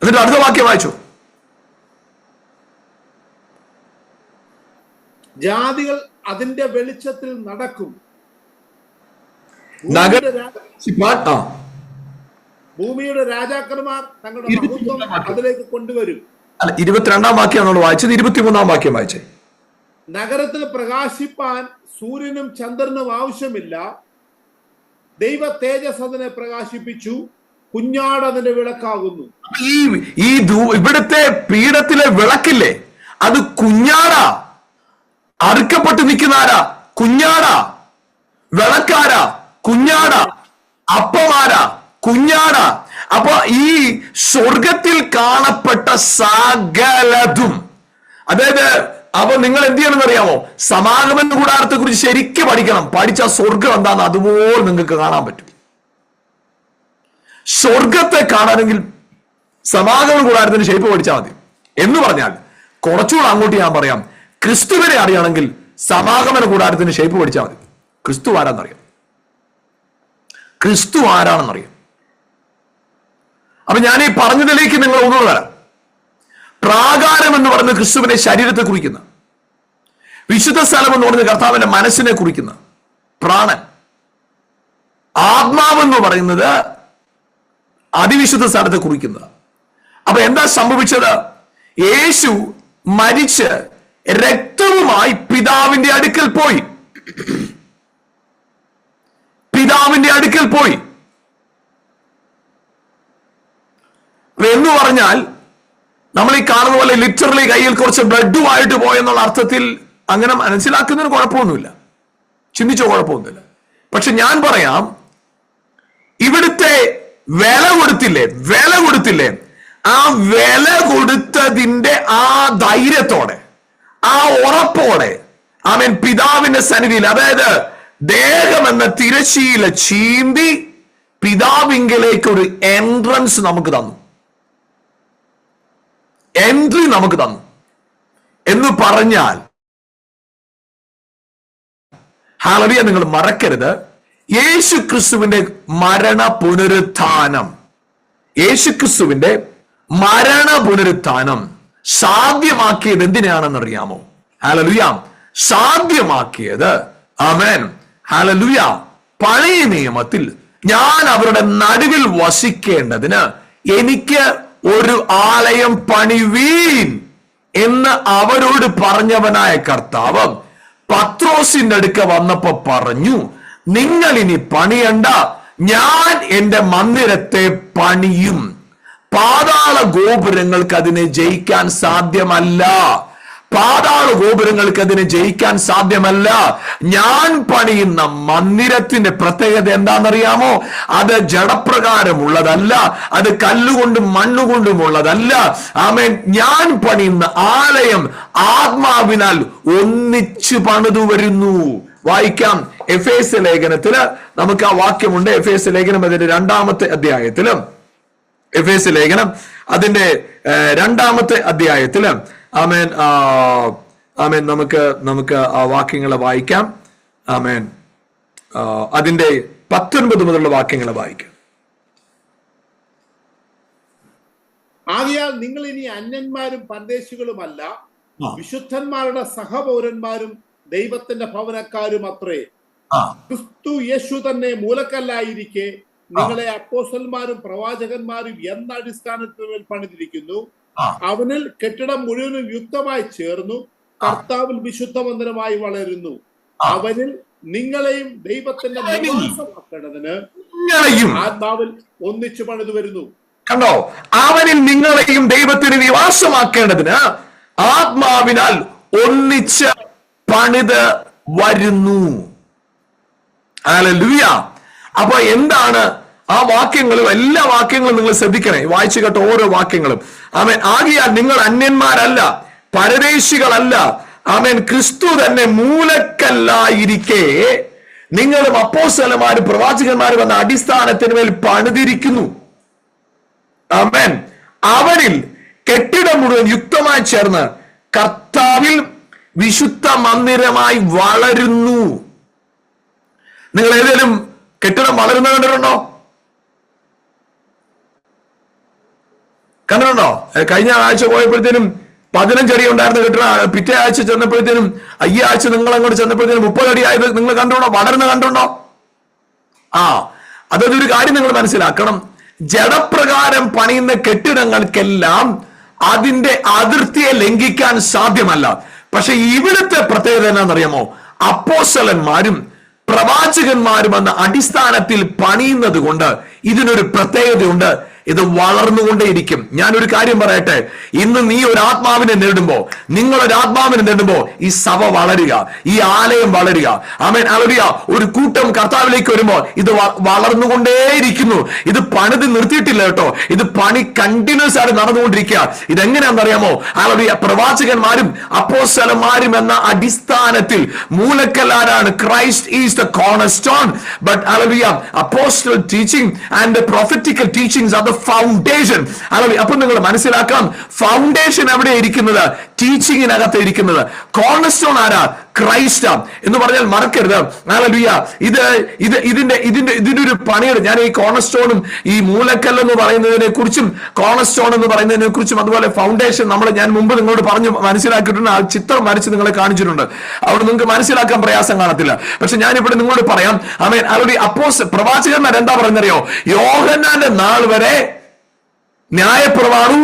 എന്നിട്ട് അടുത്ത വാക്യം വായിച്ചു. ജാതികൾ അതിന്റെ വെളിച്ചത്തിൽ നടക്കും, ഭൂമിയുടെ രാജാക്കന്മാർ തങ്ങളുടെ മഹത്വം അതിലേക്ക് കൊണ്ടുവരും. അല്ല, 22-ാം വാക്യം നമ്മൾ വായിച്ചത്. 23-ാം വാക്യം വായിച്ചേ. നഗരത്തിൽ പ്രകാശിപ്പാൻ സൂര്യനും ചന്ദ്രനും ആവശ്യമില്ല, ദൈവ തേജസ് അതിനെ പ്രകാശിപ്പിച്ചു, കുഞ്ഞാട് അതിന്റെ വിളക്കാകുന്നു. ഇവിടുത്തെ പീഠത്തിലെ വിളക്കില്ലേ, അത് കുഞ്ഞാടാ. അറുക്കപ്പെട്ട് നിൽക്കുന്ന ആരാ? കുഞ്ഞാടാ. വിളക്കാരാ? കുഞ്ഞാടാ. അപ്പമാരാ? കുഞ്ഞാടാ. അപ്പൊ ഈ സ്വർഗത്തിൽ കാണപ്പെട്ട സകലതും, അതായത് അപ്പൊ നിങ്ങൾ എന്ത് ചെയ്യണമെന്ന് അറിയാമോ? സമാഗമന കൂടാരത്തെ കുറിച്ച് ശരിക്കും പഠിക്കണം. പഠിച്ച സ്വർഗം എന്താന്ന് അതുപോലെ നിങ്ങൾക്ക് കാണാൻ പറ്റും. സ്വർഗത്തെ കാണാനെങ്കിൽ സമാഗമന കൂടാരത്തിന് ഷേപ്പ് പഠിച്ചാൽ മതി. എന്ന് പറഞ്ഞാൽ കുറച്ചുകൂടെ അങ്ങോട്ട് ഞാൻ പറയാം, ക്രിസ്തുവിനെ അറിയണമെങ്കിൽ സമാഗമന കൂടാരത്തിന് ഷേപ്പ് പഠിച്ചാൽ മതി. ക്രിസ്തു ആരാന്നറിയാം. അപ്പൊ ഞാൻ ഈ പറഞ്ഞതിലേക്ക് നിങ്ങൾ ഒന്നുകൂടെ വരാം. പ്രാകാരം എന്ന് പറയുന്നത് ക്രിസ്തുവിന്റെ ശരീരത്തെ കുറിക്കുന്ന, വിശുദ്ധ സ്ഥലം എന്ന് പറയുന്നത് കർത്താവിന്റെ മനസ്സിനെ കുറിക്കുന്ന, പ്രാണൻ. ആത്മാവെന്ന് പറയുന്നത് അതിവിശുദ്ധ സ്ഥലത്തെ കുറിക്കുന്നത്. അപ്പൊ എന്താ സംഭവിച്ചത്? യേശു മരിച്ച് രക്തവുമായി പിതാവിന്റെ അടുക്കൽ പോയി. എന്ന് പറഞ്ഞാൽ നമ്മൾ ഈ കാണുന്ന പോലെ ലിറ്ററലി കയ്യിൽ കുറച്ച് ബ്ലഡുമായിട്ട് പോയെന്നുള്ള അർത്ഥത്തിൽ അങ്ങനെ മനസ്സിലാക്കുന്നതിന് കുഴപ്പമൊന്നുമില്ല, ചിന്തിച്ചോ, കുഴപ്പമൊന്നുമില്ല. പക്ഷെ ഞാൻ പറയാം, ഇവിടുത്തെ വില കൊടുത്തില്ലേ, ആ വില കൊടുത്തതിന്റെ ആ ധൈര്യത്തോടെ ആ ഉറപ്പോടെ ആമേൻ പിതാവിന്റെ സന്നിധിയിൽ, അതായത് ദേഹം എന്ന തിരശ്ശീല ചീന്തി പിതാവിങ്കലേക്ക് ഒരു എൻട്രൻസ് നമുക്ക് തന്നു, എൻട്രി നമുക്ക് തന്നു എന്ന് പറഞ്ഞാൽ, ഹല്ലേലൂയ, നിങ്ങൾ മറക്കരുത്, യേശു ക്രിസ്തുവിന്റെ മരണ പുനരുത്ഥാനം, യേശുക്രിസ്തുവിന്റെ മരണ പുനരുത്ഥാനം സാധ്യമാക്കിയത് എന്തിനാണെന്നറിയാമോ? ഹല്ലേലൂയ, സാധ്യമാക്കിയത്, ആമേൻ, ഹല്ലേലൂയ, പഴയ നിയമത്തിൽ ഞാൻ അവരുടെ നടുവിൽ വസിക്കേണ്ടതിന് എനിക്ക് ഒരു ആലയം പണിവീൻ എന്ന് അവരോട് പറഞ്ഞവനായ കർത്താവ് പത്രോസിന്റെ അടുക്ക വന്നപ്പോ പറഞ്ഞു, നിങ്ങൾ ഇനി പണിയണ്ട, ഞാൻ എന്റെ മന്ദിരത്തെ പണിയും. പാതാള ഗോപുരങ്ങൾക്ക് അതിനെ ജയിക്കാൻ സാധ്യമല്ല, പാതാള ഗോപുരങ്ങൾക്ക് അതിനെ ജയിക്കാൻ സാധ്യമല്ല. ഞാൻ പണിയുന്ന മന്ദിരത്തിന്റെ പ്രത്യേകത എന്താണെന്നറിയാമോ? അത് ജഡപ്രകാരമുള്ളതല്ല, അത് കല്ലുകൊണ്ടും മണ്ണുകൊണ്ടുമുള്ളതല്ല. ആമേൻ. ഞാൻ പണിയുന്ന ആലയം ആത്മാവിനാൽ ഒന്നിച്ചു പണിതു വരുന്നു. വായിക്കാം, എഫേസ്യ ലേഖനത്തില് നമുക്ക് ആ വാക്യമുണ്ട്. എഫേസ്യ ലേഖനം അതിന്റെ 2-ാമത്തെ അധ്യായത്തിലും, എഫേസ്യ ലേഖനം അതിന്റെ 2-ാമത്തെ അധ്യായത്തില്, ആമേൻ, ആമേൻ, നമുക്ക് ആ വാക്യങ്ങളെ വായിക്കാം. ആമേൻ. അതിന്റെ 19 മുതലുള്ള വാക്യങ്ങളെ വായിക്കാം. ആകയാൽ നിങ്ങൾ ഇനി അന്യന്മാരും പരദേശികളുമല്ല, വിശുദ്ധന്മാരുടെ സഹപൗരന്മാരും ദൈവത്തിന്റെ ഭവനക്കാരും അത്രേ. ക്രിസ്തു യേശു തന്നെ മൂലക്കല്ലായിരിക്കെ നിങ്ങളെ അപ്പോസ്തലന്മാരും പ്രവാചകന്മാരും എന്ന അടിസ്ഥാനത്തിൽ പണിതിരിക്കുന്നു. അവനിൽ കെട്ടിടം മുഴുവനും യുക്തമായി ചേർന്നു കർത്താവിൽ വിശുദ്ധ മന്ദിരമായി വളരുന്നു. അവനിൽ നിങ്ങളെയും ദൈവത്തിന്റെ നിവാസമാക്കേണ്ടതിന് ആത്മാവിൽ ഒന്നിച്ചു പണിതു വരുന്നു. കണ്ടോ? അവനിൽ നിങ്ങളെയും ദൈവത്തിന് നിവാസമാക്കേണ്ടതിന് ആത്മാവിനാൽ ഒന്നിച്ച് പണിത് വരുന്നു. ഹല്ലേലൂയ. അപ്പൊ എന്താണ് ആ വാക്യങ്ങളും, എല്ലാ വാക്യങ്ങളും നിങ്ങൾ ശ്രദ്ധിക്കണേ, വായിച്ചു കേട്ട ഓരോ വാക്യങ്ങളും. ആമേൻ. ആകയാൽ നിങ്ങൾ അന്യന്മാരല്ല, പരദേശികളല്ല, ആമേൻ, ക്രിസ്തു തന്നെ മൂലക്കല്ലായിരിക്കെ നിങ്ങളും അപ്പോസ്തലന്മാരും പ്രവാചകന്മാരും എന്ന അടിസ്ഥാനത്തിന് മേൽ പണിതിരിക്കുന്നു. ആമേൻ. അവനിൽ കെട്ടിടം മുഴുവൻ യുക്തമായി ചേർന്ന് കർത്താവിൽ വിശുദ്ധ മന്ദിരമായി വളരുന്നു. നിങ്ങൾ ഏതെങ്കിലും കെട്ടിടം വളരുന്ന കണ്ടിട്ടുണ്ടോ? കഴിഞ്ഞ ആഴ്ച പോയപ്പോഴത്തേനും 15 അടി ഉണ്ടായിരുന്ന കെട്ടിടം പിറ്റേ ആഴ്ച ചെന്നപ്പോഴത്തേനും, ഈ ആഴ്ച നിങ്ങൾ അങ്ങോട്ട് ചെന്നപ്പോഴത്തേനും 30 അടി ആയത് നിങ്ങൾ കണ്ടുണ്ടോ? വളരുന്ന കണ്ടുണ്ടോ? അതൊരു കാര്യം നിങ്ങൾ മനസ്സിലാക്കണം. ജഡപ്രകാരം പണിയുന്ന കെട്ടിടങ്ങൾക്കെല്ലാം അതിന്റെ അതിർത്തിയെ ലംഘിക്കാൻ സാധ്യമല്ല. പക്ഷെ ഇവിടുത്തെ പ്രത്യേകത എന്നാണെന്നറിയാമോ? അപ്പോസ്തലന്മാരും പ്രവാചകന്മാരും എന്ന അടിസ്ഥാനത്തിൽ പണിയുന്നത് കൊണ്ട് ഇതിനൊരു പ്രത്യേകതയുണ്ട്. ഇത് വളർന്നുകൊണ്ടേയിരിക്കും. ഞാനൊരു കാര്യം പറയട്ടെ, ഇന്ന് നീ ഒരു ആത്മാവിനെ നേടുമ്പോ, നിങ്ങളൊരു ആത്മാവിനെ നേടുമ്പോ ഈ സഭ വളരുക, ഈ ആലയം വളരുക. ആമേൻ. ഹല്ലേലൂയ. ഒരു കൂട്ടം കർത്താവിലേക്ക് വരുമ്പോ ഇത് വളർന്നുകൊണ്ടേയിരിക്കുന്നു. ഇത് പണിത് നിർത്തിയിട്ടില്ല കേട്ടോ, ഇത് പണി കണ്ടിന്യൂസ് ആയിട്ട് നടന്നുകൊണ്ടിരിക്കുക. ഇതെങ്ങനെയാണെന്നറിയാമോ? ഹല്ലേലൂയ. പ്രവാചകന്മാരും അപ്പോസ്തലന്മാരും എന്ന അടിസ്ഥാനത്തിൽ മൂലക്കല്ലാരാണ്. Christ is the cornerstone. But ഹല്ലേലൂയ, apostle teaching and prophetical teachings are the foundation. അപ്പൊ നിങ്ങൾ മനസ്സിലാക്കാം, ഫൗണ്ടേഷൻ എവിടെ ഇരിക്കുന്നത്? ടീച്ചിങ്ങിനകത്ത് ഇരിക്കുന്നത്. കോർണർസ്റ്റോൺ ആരാ? ക്രൈസ്റ്റ് എന്ന് പറഞ്ഞാൽ മറക്കരുത്. ഹല്ലേലൂയ. ഇതിന്റെ ഒരു പണിയുടെ, ഞാൻ ഈ കോർണർസ്റ്റോണും ഈ മൂലക്കല്ലെന്ന് പറയുന്നതിനെ കുറിച്ചും കോർണർസ്റ്റോൺ എന്ന് പറയുന്നതിനെ കുറിച്ചും അതുപോലെ ഫൗണ്ടേഷൻ ഞാൻ മുമ്പ് നിങ്ങളോട് പറഞ്ഞു മനസ്സിലാക്കിയിട്ടുണ്ട്. ആ ചിത്രം വരച്ച് നിങ്ങളെ കാണിച്ചിട്ടുണ്ട്. അവിടെ നിങ്ങൾക്ക് മനസ്സിലാക്കാൻ പ്രയാസം കാണത്തില്ല. പക്ഷെ ഞാനിവിടെ നിങ്ങളോട് പറയാം. ആമേൻ. ഹല്ലേലൂയ. പ്രവാചകന്മാർ എന്താ പറയുന്നറിയോ? യോഹന്നാന്റെ നാൾ വരെ ന്യായപ്രമാണവും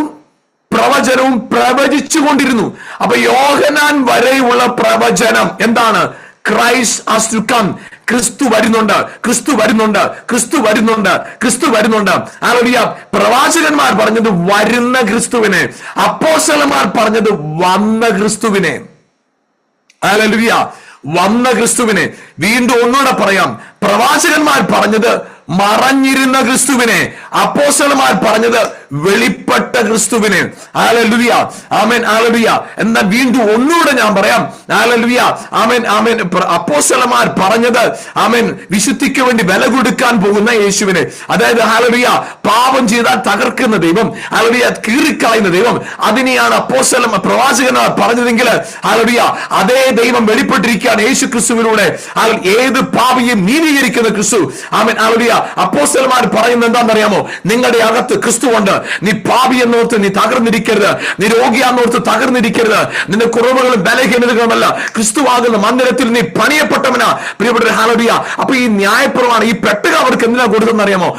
പ്രവചനവും പ്രവചിച്ചു കൊണ്ടിരുന്നു. അപ്പൊ യോഹന്നാൻ വരെയുള്ള പ്രവചനം എന്താണ്? Christ has to come. ക്രിസ്തു വരുന്നുണ്ട്, ക്രിസ്തു വരുന്നുണ്ട്, ക്രിസ്തു വരുന്നുണ്ട്, ക്രിസ്തു വരുന്നുണ്ട്. ഹല്ലേലൂയ. പ്രവാചകന്മാർ പറഞ്ഞത് വരുന്ന ക്രിസ്തുവിനെ, അപ്പോസ്തലന്മാർ പറഞ്ഞത് വന്ന ക്രിസ്തുവിനെ. ഹല്ലേലൂയ. വന്ന ക്രിസ്തുവിനെ. വീണ്ടും ഒന്നുകൂടെ പറയാം, പ്രവാചകന്മാർ പറഞ്ഞത് മറഞ്ഞിരുന്ന ക്രിസ്തുവിനെ, അപ്പോസ്തലന്മാർ പറഞ്ഞത് വെളിപ്പെട്ട ക്രിസ്തുവിനെ. ഹല്ലേലൂയ, ആമേൻ, ഹല്ലേലൂയ. എന്നാൽ വീണ്ടും ഒന്നുകൂടെ ഞാൻ പറയാം, ഹല്ലേലൂയ, ആമേൻ, ആമേൻ. അപ്പോസ്തലന്മാർ പറഞ്ഞത്, ആമേൻ, വിശുദ്ധിക്ക് വേണ്ടി വില കൊടുക്കാൻ പോകുന്ന യേശുവിനെ, അതായത് ഹല്ലേലൂയ, പാപം ചെയ്താൽ തകർക്കുന്ന ദൈവം, ഹല്ലേലൂയ, കീറിക്കളയുന്ന ദൈവം, അതിനെയാണ് പ്രവാചകന്മാർ പറഞ്ഞതെങ്കിൽ, ഹല്ലേലൂയ, അതേ ദൈവം വെളിപ്പെട്ടിരിക്കുകയാണ് യേശു ക്രിസ്തുവിലൂടെ. ഏത് പാപിയും നീതീകരിക്കുന്ന ക്രിസ്തു. ആമേൻ, ഹല്ലേലൂയ. അപ്പോസ്തലന്മാർ പറയുന്നത് എന്താണെന്നറിയാമോ? നിങ്ങളുടെ അകത്ത് ക്രിസ്തു ഉണ്ട്. നീ പാപി എന്നോർത്ത് നീ തകർന്നിരിക്കരുത്, നീ രോഗിയാന്നോർത്ത് തകർന്നിരിക്കരുത്, നിന്റെ കുറവുകളും ബലഹീനതകളുമല്ല, ക്രിസ്തുവാകുന്ന മന്ദിരത്തിൽ നീ പണിയപ്പെട്ടവനാ. പ്രിയപ്പെട്ട ഹല്ലേലൂയ. അപ്പൊ ഈ ന്യായപ്രമാണം, ഈ പെട്ടക അവർക്ക് എന്തിനാ കൊടുത്തെന്നറിയാമോ?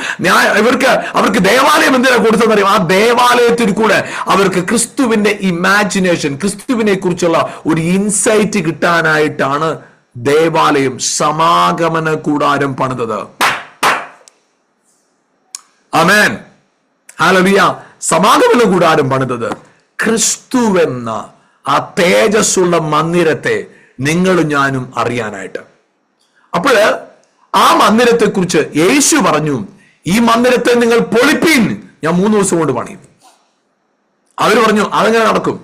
അവർക്ക് ദേവാലയം എന്തിനാ കൊടുത്തെന്നറിയാമോ? ആ ദേവാലയത്തിൽ കൂടെ അവർക്ക് ക്രിസ്തുവിന്റെ ഇമാജിനേഷൻ, ക്രിസ്തുവിനെ കുറിച്ചുള്ള ഒരു ഇൻസൈറ്റ് കിട്ടാനായിട്ടാണ് ദേവാലയം, സമാഗമന കൂടാരം പണിതത്. ആമേൻ, ഹല്ലേലൂയ. സമാഗമന കൂടാരം പണിതത് ക്രിസ്തുവെന്ന ആ തേജസ്സുള്ള മന്ദിരത്തെ നിങ്ങളും ഞാനും അറിയാനായിട്ട്. അപ്പോഴ് ആ മന്ദിരത്തെ കുറിച്ച് യേശു പറഞ്ഞു, ഈ മന്ദിരത്തെ നിങ്ങൾ പൊളിപ്പീൻ, ഞാൻ 3 ദിവസം കൊണ്ട് പണിയും. അവര് പറഞ്ഞു അതെങ്ങനെ നടക്കും?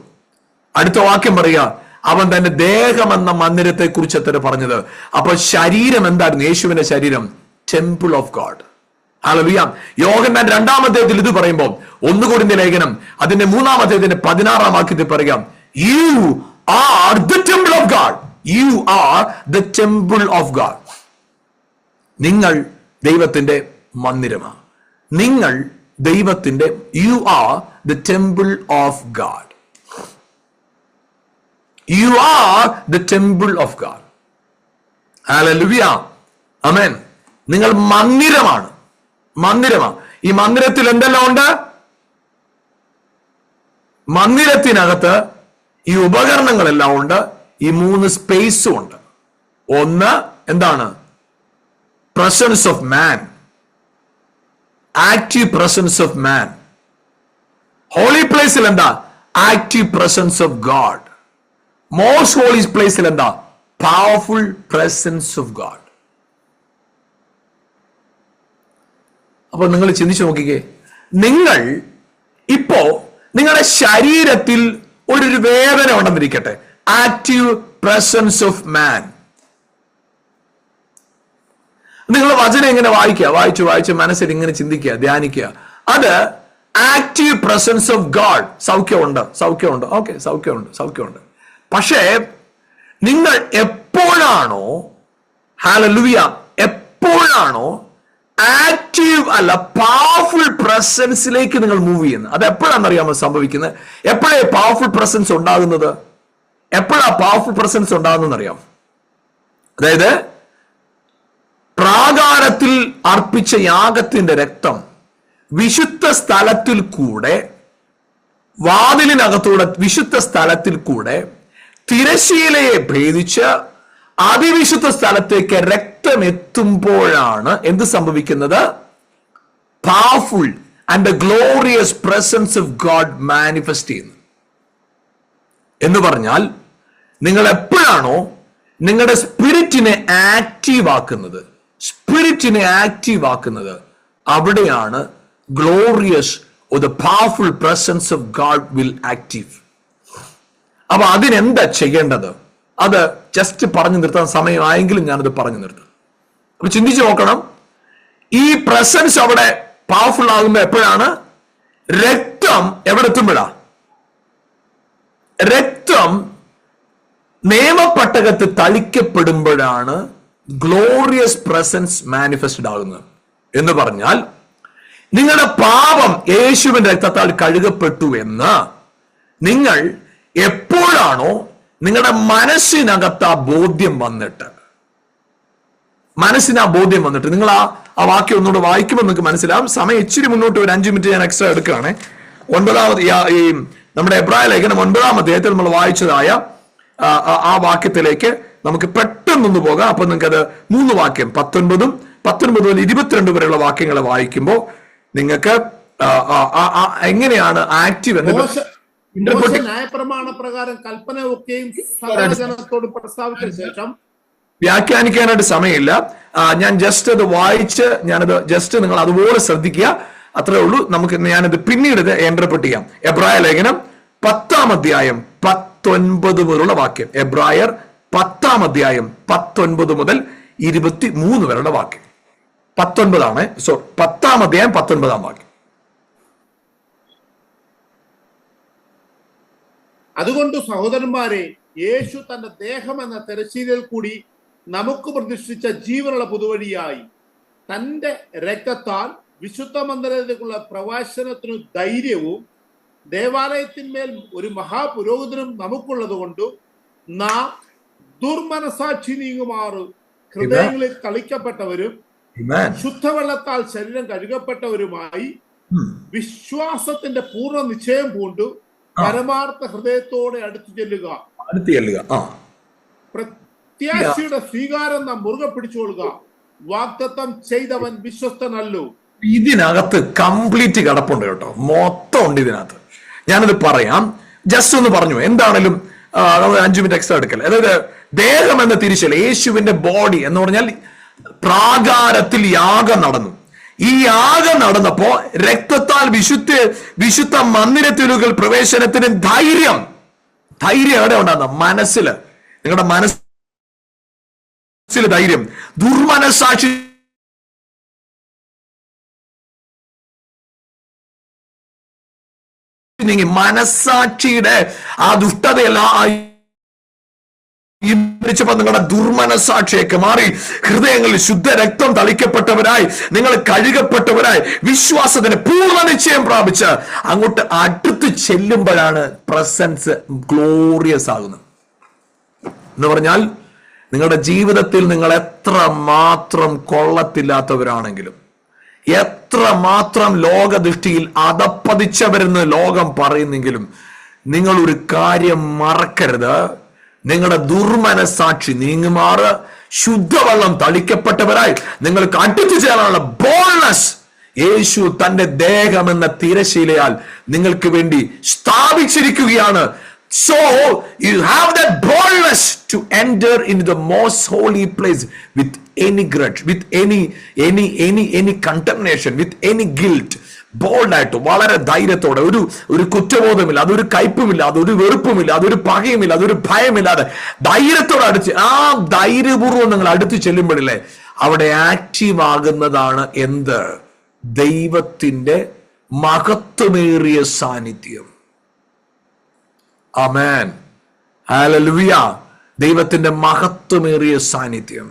അടുത്ത വാക്യം പറയുക, അവൻ തന്റെ ദേഹം എന്ന മന്ദിരത്തെ കുറിച്ച് എത്ര പറഞ്ഞത്. അപ്പൊ ശരീരം എന്തായിരുന്നു? യേശുവിന്റെ ശരീരം ടെമ്പിൾ ഓഫ് ഗോഡ്. ഹല്ലേലൂയ. യോഹന്നാൻ 2-ാം അധ്യായത്തിൽ ഇത് പറയുമ്പോൾ 1 കൊരിന്ത്യർ ലേഖനം അതിന്റെ 3-ാം അധ്യായത്തിന്റെ 16-ാം വാക്യത്തിൽ പറയാം, you are the temple of God, you are the temple of God. നിങ്ങൾ ദൈവത്തിന്റെ മന്ദിരമാണ്. നിങ്ങൾ ദൈവത്തിന്റെ, you are the temple of God, you are the temple of God. ഹല്ലേലൂയ, ആമേൻ. നിങ്ങൾ മന്ദിരമാണ്, മന്ദിരമാണ്. ഈ മന്ദിരത്തിൽ എന്തെല്ലാം ഉണ്ട്? മന്ദിരത്തിനകത്ത് ഈ ഉപകരണങ്ങളെല്ലാം ഉണ്ട്. ഈ 3 സ്പേസും ഉണ്ട്. ഒന്ന് എന്താണ്? Presence of man, active presence of man. Holy പ്ലേസിൽ എന്താ? Active presence of God. Most holy പ്ലേസിൽ എന്താ? Powerful presence of God. അപ്പൊ നിങ്ങൾ ചിന്തിച്ചു നോക്കിക്കേ, നിങ്ങൾ ഇപ്പോ നിങ്ങളുടെ ശരീരത്തിൽ ഒരു വേദന ഉണ്ടെന്നിരിക്കട്ടെ, ആക്റ്റീവ് പ്രസൻസ് ഓഫ് മാൻ. നിങ്ങൾ വചനം ഇങ്ങനെ വായിച്ച് മനസ്സിൽ ഇങ്ങനെ ചിന്തിക്കുക, ധ്യാനിക്കുക. അത് ആക്റ്റീവ് പ്രസൻസ് ഓഫ് ഗോഡ്. സൗഖ്യമുണ്ട്, ഓക്കെ, സൗഖ്യമുണ്ട്. പക്ഷേ നിങ്ങൾ എപ്പോഴാണോ, ഹല്ലേലൂയ, എപ്പോഴാണോ ആക്റ്റീവ് അല്ല പവർഫുൾ പ്രസൻസിലേക്ക് നിങ്ങൾ മൂവ് ചെയ്യുന്നത്, അത് എപ്പോഴാണെന്നറിയാമോ സംഭവിക്കുന്നത്? എപ്പോഴേ പവർഫുൾ പ്രസൻസ് ഉണ്ടാകുന്നത്? എപ്പോഴാ പവർഫുൾ പ്രസൻസ് ഉണ്ടാകുന്നതെന്ന് അറിയാം? അതായത് പ്രാകാരത്തിൽ അർപ്പിച്ച യാഗത്തിന്റെ രക്തം വിശുദ്ധ സ്ഥലത്തിൽ കൂടെ, വാതിലിനകത്തൂടെ വിശുദ്ധ സ്ഥലത്തിൽ കൂടെ തിരശീലയെ ഭേദിച്ച് അതിവിശുദ്ധ സ്ഥലത്തേക്ക് രക്തം എത്തുമ്പോഴാണ് എന്ത് സംഭവിക്കുന്നത്? Powerful and the glorious presence of God manifest ചെയ്യുന്നത്. എന്ന് പറഞ്ഞാൽ നിങ്ങൾ എപ്പോഴാണോ നിങ്ങളുടെ സ്പിരിറ്റിനെ ആക്റ്റീവ് ആക്കുന്നത്, അവിടെയാണ് glorious or the powerful presence of God will active. അപ്പൊ അതിനെന്താ ചെയ്യേണ്ടത്? അത് ജസ്റ്റ് പറഞ്ഞു നിർത്താൻ സമയമായെങ്കിലും ഞാനത് പറഞ്ഞു നിർത്താം. അപ്പൊ ചിന്തിച്ചു നോക്കണം, ഈ പ്രസൻസ് അവിടെ പവർഫുൾ ആകുമ്പോ എപ്പോഴാണ്? രക്തം എവിടെ എത്തുമ്പോഴാ? രക്തം നിയമപ്പെട്ടകത്ത് തളിക്കപ്പെടുമ്പോഴാണ് ഗ്ലോറിയസ് പ്രസൻസ് മാനിഫെസ്റ്റഡ് ആകുന്നത്. എന്ന് പറഞ്ഞാൽ നിങ്ങളുടെ പാപം യേശുവിന്റെ രക്തത്താൽ കഴുകപ്പെട്ടു എന്ന് നിങ്ങൾ എപ്പോഴാണോ നിങ്ങളുടെ മനസ്സിനകത്ത് ആ ബോധ്യം വന്നിട്ട്, നിങ്ങൾ ആ വാക്യം ഒന്നുകൂടെ വായിക്കുമ്പോൾ നിങ്ങൾക്ക് മനസ്സിലാവും. സമയം ഇച്ചിരി മുന്നോട്ട് ഒരു 5 മിനിറ്റ് ഞാൻ എക്സ്ട്രാ എടുക്കുകയാണ്. 9-ാമത് ഈ നമ്മുടെ എബ്രായ ലേഖനം 9-ാം അധ്യായത്തിൽ നമ്മൾ വായിച്ചതായ ആ വാക്യത്തിലേക്ക് നമുക്ക് പെട്ടെന്നൊന്ന് പോകാം. അപ്പൊ നിങ്ങൾക്ക് അത് 3 വാക്യം 19 മുതൽ 22 വരെയുള്ള വാക്യങ്ങളെ വായിക്കുമ്പോൾ നിങ്ങൾക്ക് എങ്ങനെയാണ് ആക്റ്റീവ് എന്ന് ന്യായപ്രമാണ പ്രകാരം കൽപ്പന ഒക്കെയും ജനത്തോട് പ്രസ്താവിച്ച ശേഷം വ്യാഖ്യാനിക്കാനായിട്ട് സമയമില്ല. ഞാൻ ജസ്റ്റ് അത് വായിച്ച്, ഞാനത് ജസ്റ്റ് നിങ്ങൾ അതുപോലെ ശ്രദ്ധിക്കുക. അത്രേ ഉള്ളൂ. നമുക്ക് ഞാനത് പിന്നീട് ഇത് ഇന്റർപ്രറ്റ് ചെയ്യാം. എബ്രായ ലേഖനം 10-ാം അധ്യായം 19 മുതലുള്ള വാക്യം. എബ്രായർ 10-ാം അധ്യായം 19 മുതൽ 23 വരെയുള്ള വാക്യം. 19 ആണ്, 10-ാം അധ്യായം 19-ാം വാക്യം. അതുകൊണ്ട് സഹോദരന്മാരെ, യേശു തന്റെ ദേഹം എന്ന തിരശ്ശീലയിൽ കൂടി നമുക്ക് പ്രതിഷ്ഠിച്ച ജീവനുള്ള പുതുവഴിയായി തന്റെ രക്തത്താൽ വിശുദ്ധ മന്ദിരത്തിലേക്കുള്ള പ്രവേശനത്തിനു ധൈര്യവും ദേവാലയത്തിന്മേൽ ഒരു മഹാപുരോഹിതനും നമുക്കുള്ളത് കൊണ്ട് നാം ദുർമനസാക്ഷി നീങ്ങുമാറ് ഹൃദയങ്ങളിൽ തളിക്കപ്പെട്ടവരും ശുദ്ധവെള്ളത്താൽ ശരീരം കഴുകപ്പെട്ടവരുമായി വിശ്വാസത്തിന്റെ പൂർണ്ണ നിശ്ചയം പൂണ്ടു പരമാർത്ഥ ഹൃദയത്തോടെ അടുത്തു ചെല്ലുക. പ്രത്യാശയുടെ സ്വീകാരം നാം മുറുകെ പിടിച്ചുകൊള്ളുക. വാഗ്ദത്തം ചെയ്തവൻ വിശ്വസ്തനല്ലോ. ഇതിനകത്ത് കംപ്ലീറ്റ് കിടപ്പുണ്ട് കേട്ടോ, മൊത്തം ഉണ്ട് ഇതിനകത്ത്. ഞാനത് പറയാം, ജസ്റ്റ് ഒന്ന് പറഞ്ഞു. എന്താണേലും 5 മിനിറ്റ് എക്സ്ട്രാ എടുക്കല്ലേ. അതായത് ദേഹം എന്ന തിരിച്ചല്ല, യേശുവിന്റെ ബോഡി എന്ന് പറഞ്ഞാൽ പ്രാകാരത്തിൽ യാഗം നടന്നു. ഈ യാഗം നടന്നപ്പോ രക്തത്താൽ വിശുദ്ധ മന്ദിരത്തിലുകൾ പ്രവേശനത്തിന് ധൈര്യം എവിടെ ഉണ്ടാകുന്ന? മനസ്സില്, നിങ്ങളുടെ മനസ്സിൽ ധൈര്യം. ദുർമനസാക്ഷി മനസാക്ഷിയുടെ ആ ദുഷ്ടതയെല്ലാം നിങ്ങളുടെ ദുർമനസാക്ഷിയൊക്കെ മാറി ഹൃദയങ്ങളിൽ ശുദ്ധ രക്തം തളിക്കപ്പെട്ടവരായി, നിങ്ങൾ കഴുകപ്പെട്ടവരായി, വിശ്വാസത്തിന് പൂർണ്ണ നിശ്ചയം പ്രാപിച്ച് അങ്ങോട്ട് അടുത്ത് ചെല്ലുമ്പോഴാണ് പ്രസൻസ് ഗ്ലോറിയസ് ആകുന്നത്. എന്ന് പറഞ്ഞാൽ നിങ്ങളുടെ ജീവിതത്തിൽ നിങ്ങൾ എത്ര മാത്രം കൊള്ളത്തില്ലാത്തവരാണെങ്കിലും, എത്ര മാത്രം ലോകദൃഷ്ടിയിൽ അധപ്പതിച്ചവരെന്ന് ലോകം പറയുന്നെങ്കിലും, നിങ്ങൾ ഒരു കാര്യം മറക്കരുത്. നിങ്ങളുടെ ദുർമനസാക്ഷി നീങ്ങുമാറ് ശുദ്ധവെള്ളം തളിക്കപ്പെട്ടവരായി നിങ്ങൾക്ക് അടുത്തു ചേരാനുള്ള ബോൾനെസ് യേശു തന്റെ ദേഹം എന്ന തിരശീലയാൽ നിങ്ങൾക്ക് വേണ്ടി സ്ഥാപിച്ചിരിക്കുകയാണ്. So you have that boldness to enter into the most holy place with any grudge, with any condemnation, with any guilt. ബോൾഡായിട്ട് വളരെ ധൈര്യത്തോടെ, ഒരു കുറ്റബോധമില്ല, അതൊരു കയ്പുമില്ല, അതൊരു വെറുപ്പുമില്ല, അതൊരു പകയുമില്ല, അതൊരു ഭയമില്ലാതെ ധൈര്യത്തോടെ ആ ധൈര്യപൂർവ്വം നിങ്ങൾ അടുത്ത് ചെല്ലുമ്പോഴില്ലേ അവിടെ ആക്റ്റീവ് ആകുന്നതാണ് എന്ത്? ദൈവത്തിന്റെ മഹത്വമേറിയ സാന്നിധ്യം. ആമേൻ, ഹല്ലേലൂയ. ദൈവത്തിന്റെ മഹത്വമേറിയ സാന്നിധ്യം,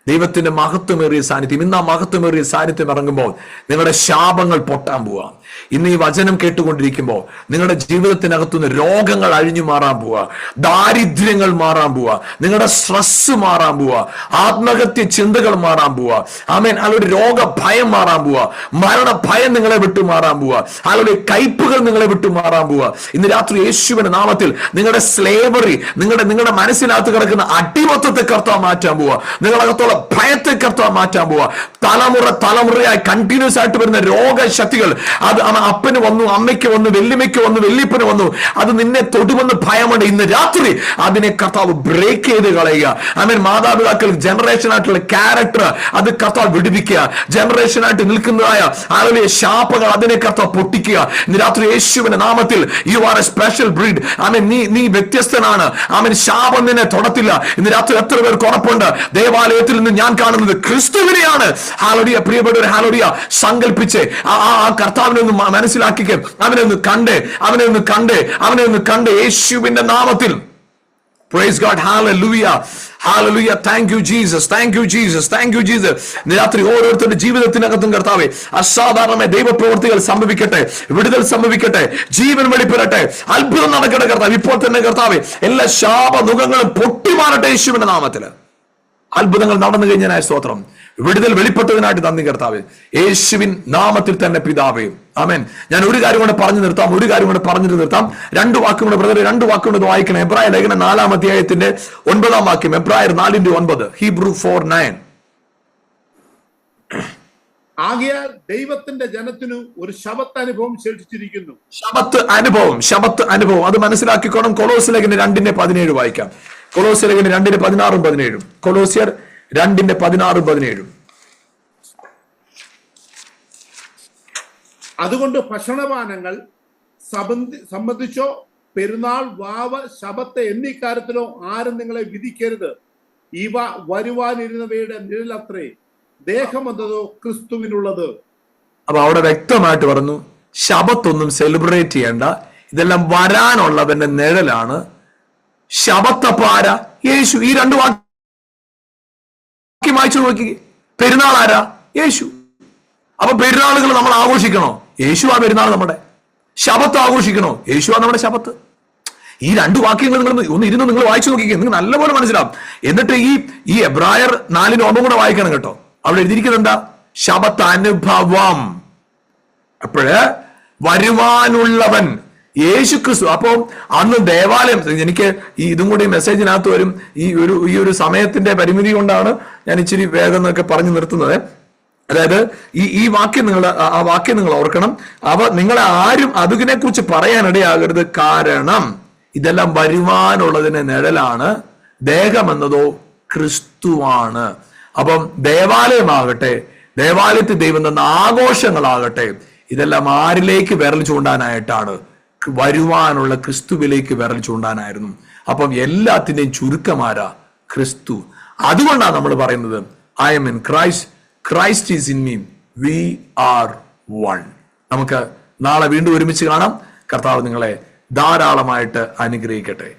ദൈവത്തിന്റെ മഹത്വമേറിയ സാന്നിധ്യം. ഇന്ന് ആ മഹത്വമേറിയ സാന്നിധ്യം ഇറങ്ങുമ്പോൾ നിങ്ങളുടെ ശാപങ്ങൾ പൊട്ടാൻ പോവാം. ഇന്ന് ഈ വചനം കേട്ടുകൊണ്ടിരിക്കുമ്പോൾ നിങ്ങളുടെ ജീവിതത്തിനകത്തുനിന്ന് രോഗങ്ങൾ അഴിഞ്ഞു മാറാൻ പോവാ, ദാരിദ്ര്യങ്ങൾ മാറാൻ പോവാ, നിങ്ങളുടെ സ്ട്രെസ് മാറാൻ പോവാ, ആത്മഹത്യ ചിന്തകൾ മാറാൻ പോവാ. ആമേൻ. അല്ലൊരു രോഗഭയം മാറാൻ പോവാ, മരണഭയം നിങ്ങളെ വിട്ടു മാറാൻ പോവാ, അല്ലൊരു കയ്പുകൾ നിങ്ങളെ വിട്ടു മാറാൻ പോവാ. ഇന്ന് രാത്രി യേശുവിന്റെ നാമത്തിൽ നിങ്ങളുടെ സ്ലേവറി, നിങ്ങളുടെ മനസ്സിനകത്ത് കിടക്കുന്ന അടിമത്തത്തെ കർത്താവ് മാറ്റാൻ പോവാ, നിങ്ങളകത്തുള്ള ഭയത്തെ കർത്താവ് മാറ്റാൻ പോവാ. തലമുറയായി കണ്ടിന്യൂസ് ആയിട്ട് വരുന്ന രോഗശക്തികൾ, അത് അപ്പന് വന്നു, അമ്മയ്ക്ക് വന്നു, വെല്ലിമയ്ക്ക് വന്നു, വെല്ലിപ്പന് വന്നു, അത് നിന്നെ തൊടുമെന്ന് ഭയമുണ്ട്. ഇന്ന് രാത്രി അതിനെ കർത്താവ് ബ്രേക്ക് ചെയ്ത് കളയുക. ആമേൻ. മാതാപിതാക്കൾ ജനറേഷൻ ആയിട്ടുള്ള ക്യാരക്ടർ അത് കർത്താവ് വിടുവിക്കുക. ജനറേഷൻ ആയിട്ട് നിൽക്കുന്നതായ ആളുകളെ ശാപങ്ങൾ അതിനെ കർത്താവ് പൊട്ടിക്കുക. ഇന്ന് രാത്രി യേശുവിന്റെ നാമത്തിൽ you are a special breed. ആമേൻ. നീ വ്യത്യസ്തനാണ്. ആമേൻ. ശാപം നിന്നെ തൊടത്തില്ല. ഇന്ന് രാത്രി എത്ര പേർക്ക് ഉറപ്പുണ്ട്? ദേവാലയത്തിൽ നിന്ന് ഞാൻ കാണുന്നത് ക്രിസ്തുവിനെയാണ്. ഹാലോഡിയ, പ്രിയപ്പെട്ടവർ, ഹാലോഡിയ സങ്കല്പിച്ച് ആ കർത്താവിനെ ഒന്ന് മനസ്സിലാക്കിക്ക്. അവനെ ഒന്ന് കണ്ട് യേശുവിന്റെ നാമത്തിൽ. Praise God. Hallelujah. Hallelujah. Thank you Jesus. Thank you Jesus. Thank you Jesus. രാത്രി ഓരോരുത്തരുടെ ജീവിതത്തിനകത്തും കർത്താവേ അസാധാരണമായ ദൈവപ്രവൃത്തികൾ സംഭവിക്കട്ടെ, വിടുതൽ സംഭവിക്കട്ടെ, ജീവൻ വെളിപ്പെടട്ടെ, അത്ഭുതം നടക്കട്ടെ കർത്താവ്. ഇപ്പോൾ തന്നെ കർത്താവേ എല്ലാ ശാപനുഖങ്ങളും പൊട്ടിമാറട്ടെ യേശുവിന്റെ നാമത്തില്. അത്ഭുതങ്ങൾ നടന്നു കഴിഞ്ഞാൽ സ്തോത്രം. വിടുതൽ വെളിപ്പെട്ടതിനായിട്ട് നന്ദി കർത്താവേ, യേശുവിൻ നാമത്തിൽ തന്നെ പിതാവേ. ആമേൻ. ഞാൻ ഒരു കാര്യം കൂടെ പറഞ്ഞു നിർത്താം. 2 വാക്കും കൂടെ ബ്രദർ, 2 വാക്കും കൂടെ വായിക്കണം. എബ്രായ ലേഖനം 4-ാം അധ്യായത്തിന്റെ 9-ാം വാക്യം. എബ്രായർ 4:9, ഹീബ്രു 4:9. ആകയാൽ ദൈവത്തിന്റെ ജനത്തിനു ഒരു ശബത്ത് അനുഭവം ശേഷിച്ചിരിക്കുന്നു. ശബത്ത് അനുഭവം അത് മനസ്സിലാക്കിക്കോണം. കൊലോസ്യ ലേഖനം 2:17 വായിക്കാം. കൊലോസ്യ ലേഖനം 2:16-17. കൊലോസ്യർ 2:16-17. അതുകൊണ്ട് ഭക്ഷണപാനങ്ങൾ സംബന്ധിച്ചോ പെരുന്നാൾ, വാവ്, ശബത്ത് എന്നീ കാര്യത്തിലോ ആരും നിങ്ങളെ വിധിക്കരുത്. ഇവ വരുവാനിരുന്നവയുടെ നിഴലത്രേ, ദേഹം എന്നതോ ക്രിസ്തുവിനുള്ളത്. അപ്പൊ അവിടെ വ്യക്തമായിട്ട് പറഞ്ഞു, ശബത്തൊന്നും സെലിബ്രേറ്റ് ചെയ്യേണ്ട, ഇതെല്ലാം വരാനുള്ളവന്റെ നിഴലാണ്. ശബത്തപ്പാര യേശു. ഈ രണ്ടു വാക്യം വായിച്ചു നോക്കി. പെരുന്നാൾ ആരാ? യേശു. അപ്പൊ പെരുന്നാളുകൾ നമ്മൾ ആഘോഷിക്കണോ? യേശു ആ പെരുന്നാൾ നമ്മുടെ. ശബത്ത് ആഘോഷിക്കണോ? യേശു ആ നമ്മുടെ ശബത്ത്. ഈ രണ്ടു വാക്യങ്ങൾ നിങ്ങൾ ഒന്ന് ഇരുന്ന് നിങ്ങൾ വായിച്ചു നോക്കിക്കേ, നിങ്ങൾ നല്ലപോലെ മനസ്സിലാവും. എന്നിട്ട് ഈ എബ്രായർ 4:9 കൂടെ വായിക്കണം കേട്ടോ. അവിടെ എഴുതിയിരിക്കുന്നത് എന്താ? ശബത്ത് അനുഭവം. അപ്പോഴ് വരുവാനുള്ളവൻ യേശു ക്രിസ്തു. അപ്പോ അന്ന് ദേവാലയം, എനിക്ക് ഈ ഇതും കൂടി മെസ്സേജിനകത്ത് വരും. ഈ ഒരു സമയത്തിന്റെ പരിമിതി കൊണ്ടാണ് ഞാൻ ഇച്ചിരി വേഗം എന്നൊക്കെ പറഞ്ഞു നിർത്തുന്നത്. അതായത് ഈ വാക്യം ആ വാക്യം നിങ്ങൾ ഓർക്കണം. നിങ്ങളെ ആരും അതിനെ കുറിച്ച് പറയാനിടയാകരുത്. കാരണം ഇതെല്ലാം വരുവാനുള്ളതിന്റെ നിഴലാണ്. ദേഹം എന്നതോ ക്രിസ്തുവാണ്. അപ്പം ദേവാലയമാകട്ടെ, ദേവാലയത്തിൽ ദൈവം തന്ന ആഘോഷങ്ങളാകട്ടെ, ഇതെല്ലാം ആരിലേക്ക് വിരൽ ചൂണ്ടാനായിട്ടാണ്? വരുവാനുള്ള ക്രിസ്തുവിലേക്ക് വിരൽ ചൂണ്ടാനായിരുന്നു. അപ്പം എല്ലാത്തിന്റെയും ചുരുക്കമാരാ? ക്രിസ്തു. അതുകൊണ്ടാണ് നമ്മൾ പറയുന്നത്, I am in Christ, Christ is in me, we are one. നമുക്ക് നാളെ വീണ്ടും ഒരുമിച്ച് കാണാം. കർത്താവ് നിങ്ങളെ ധാരാളമായിട്ട് അനുഗ്രഹിക്കട്ടെ.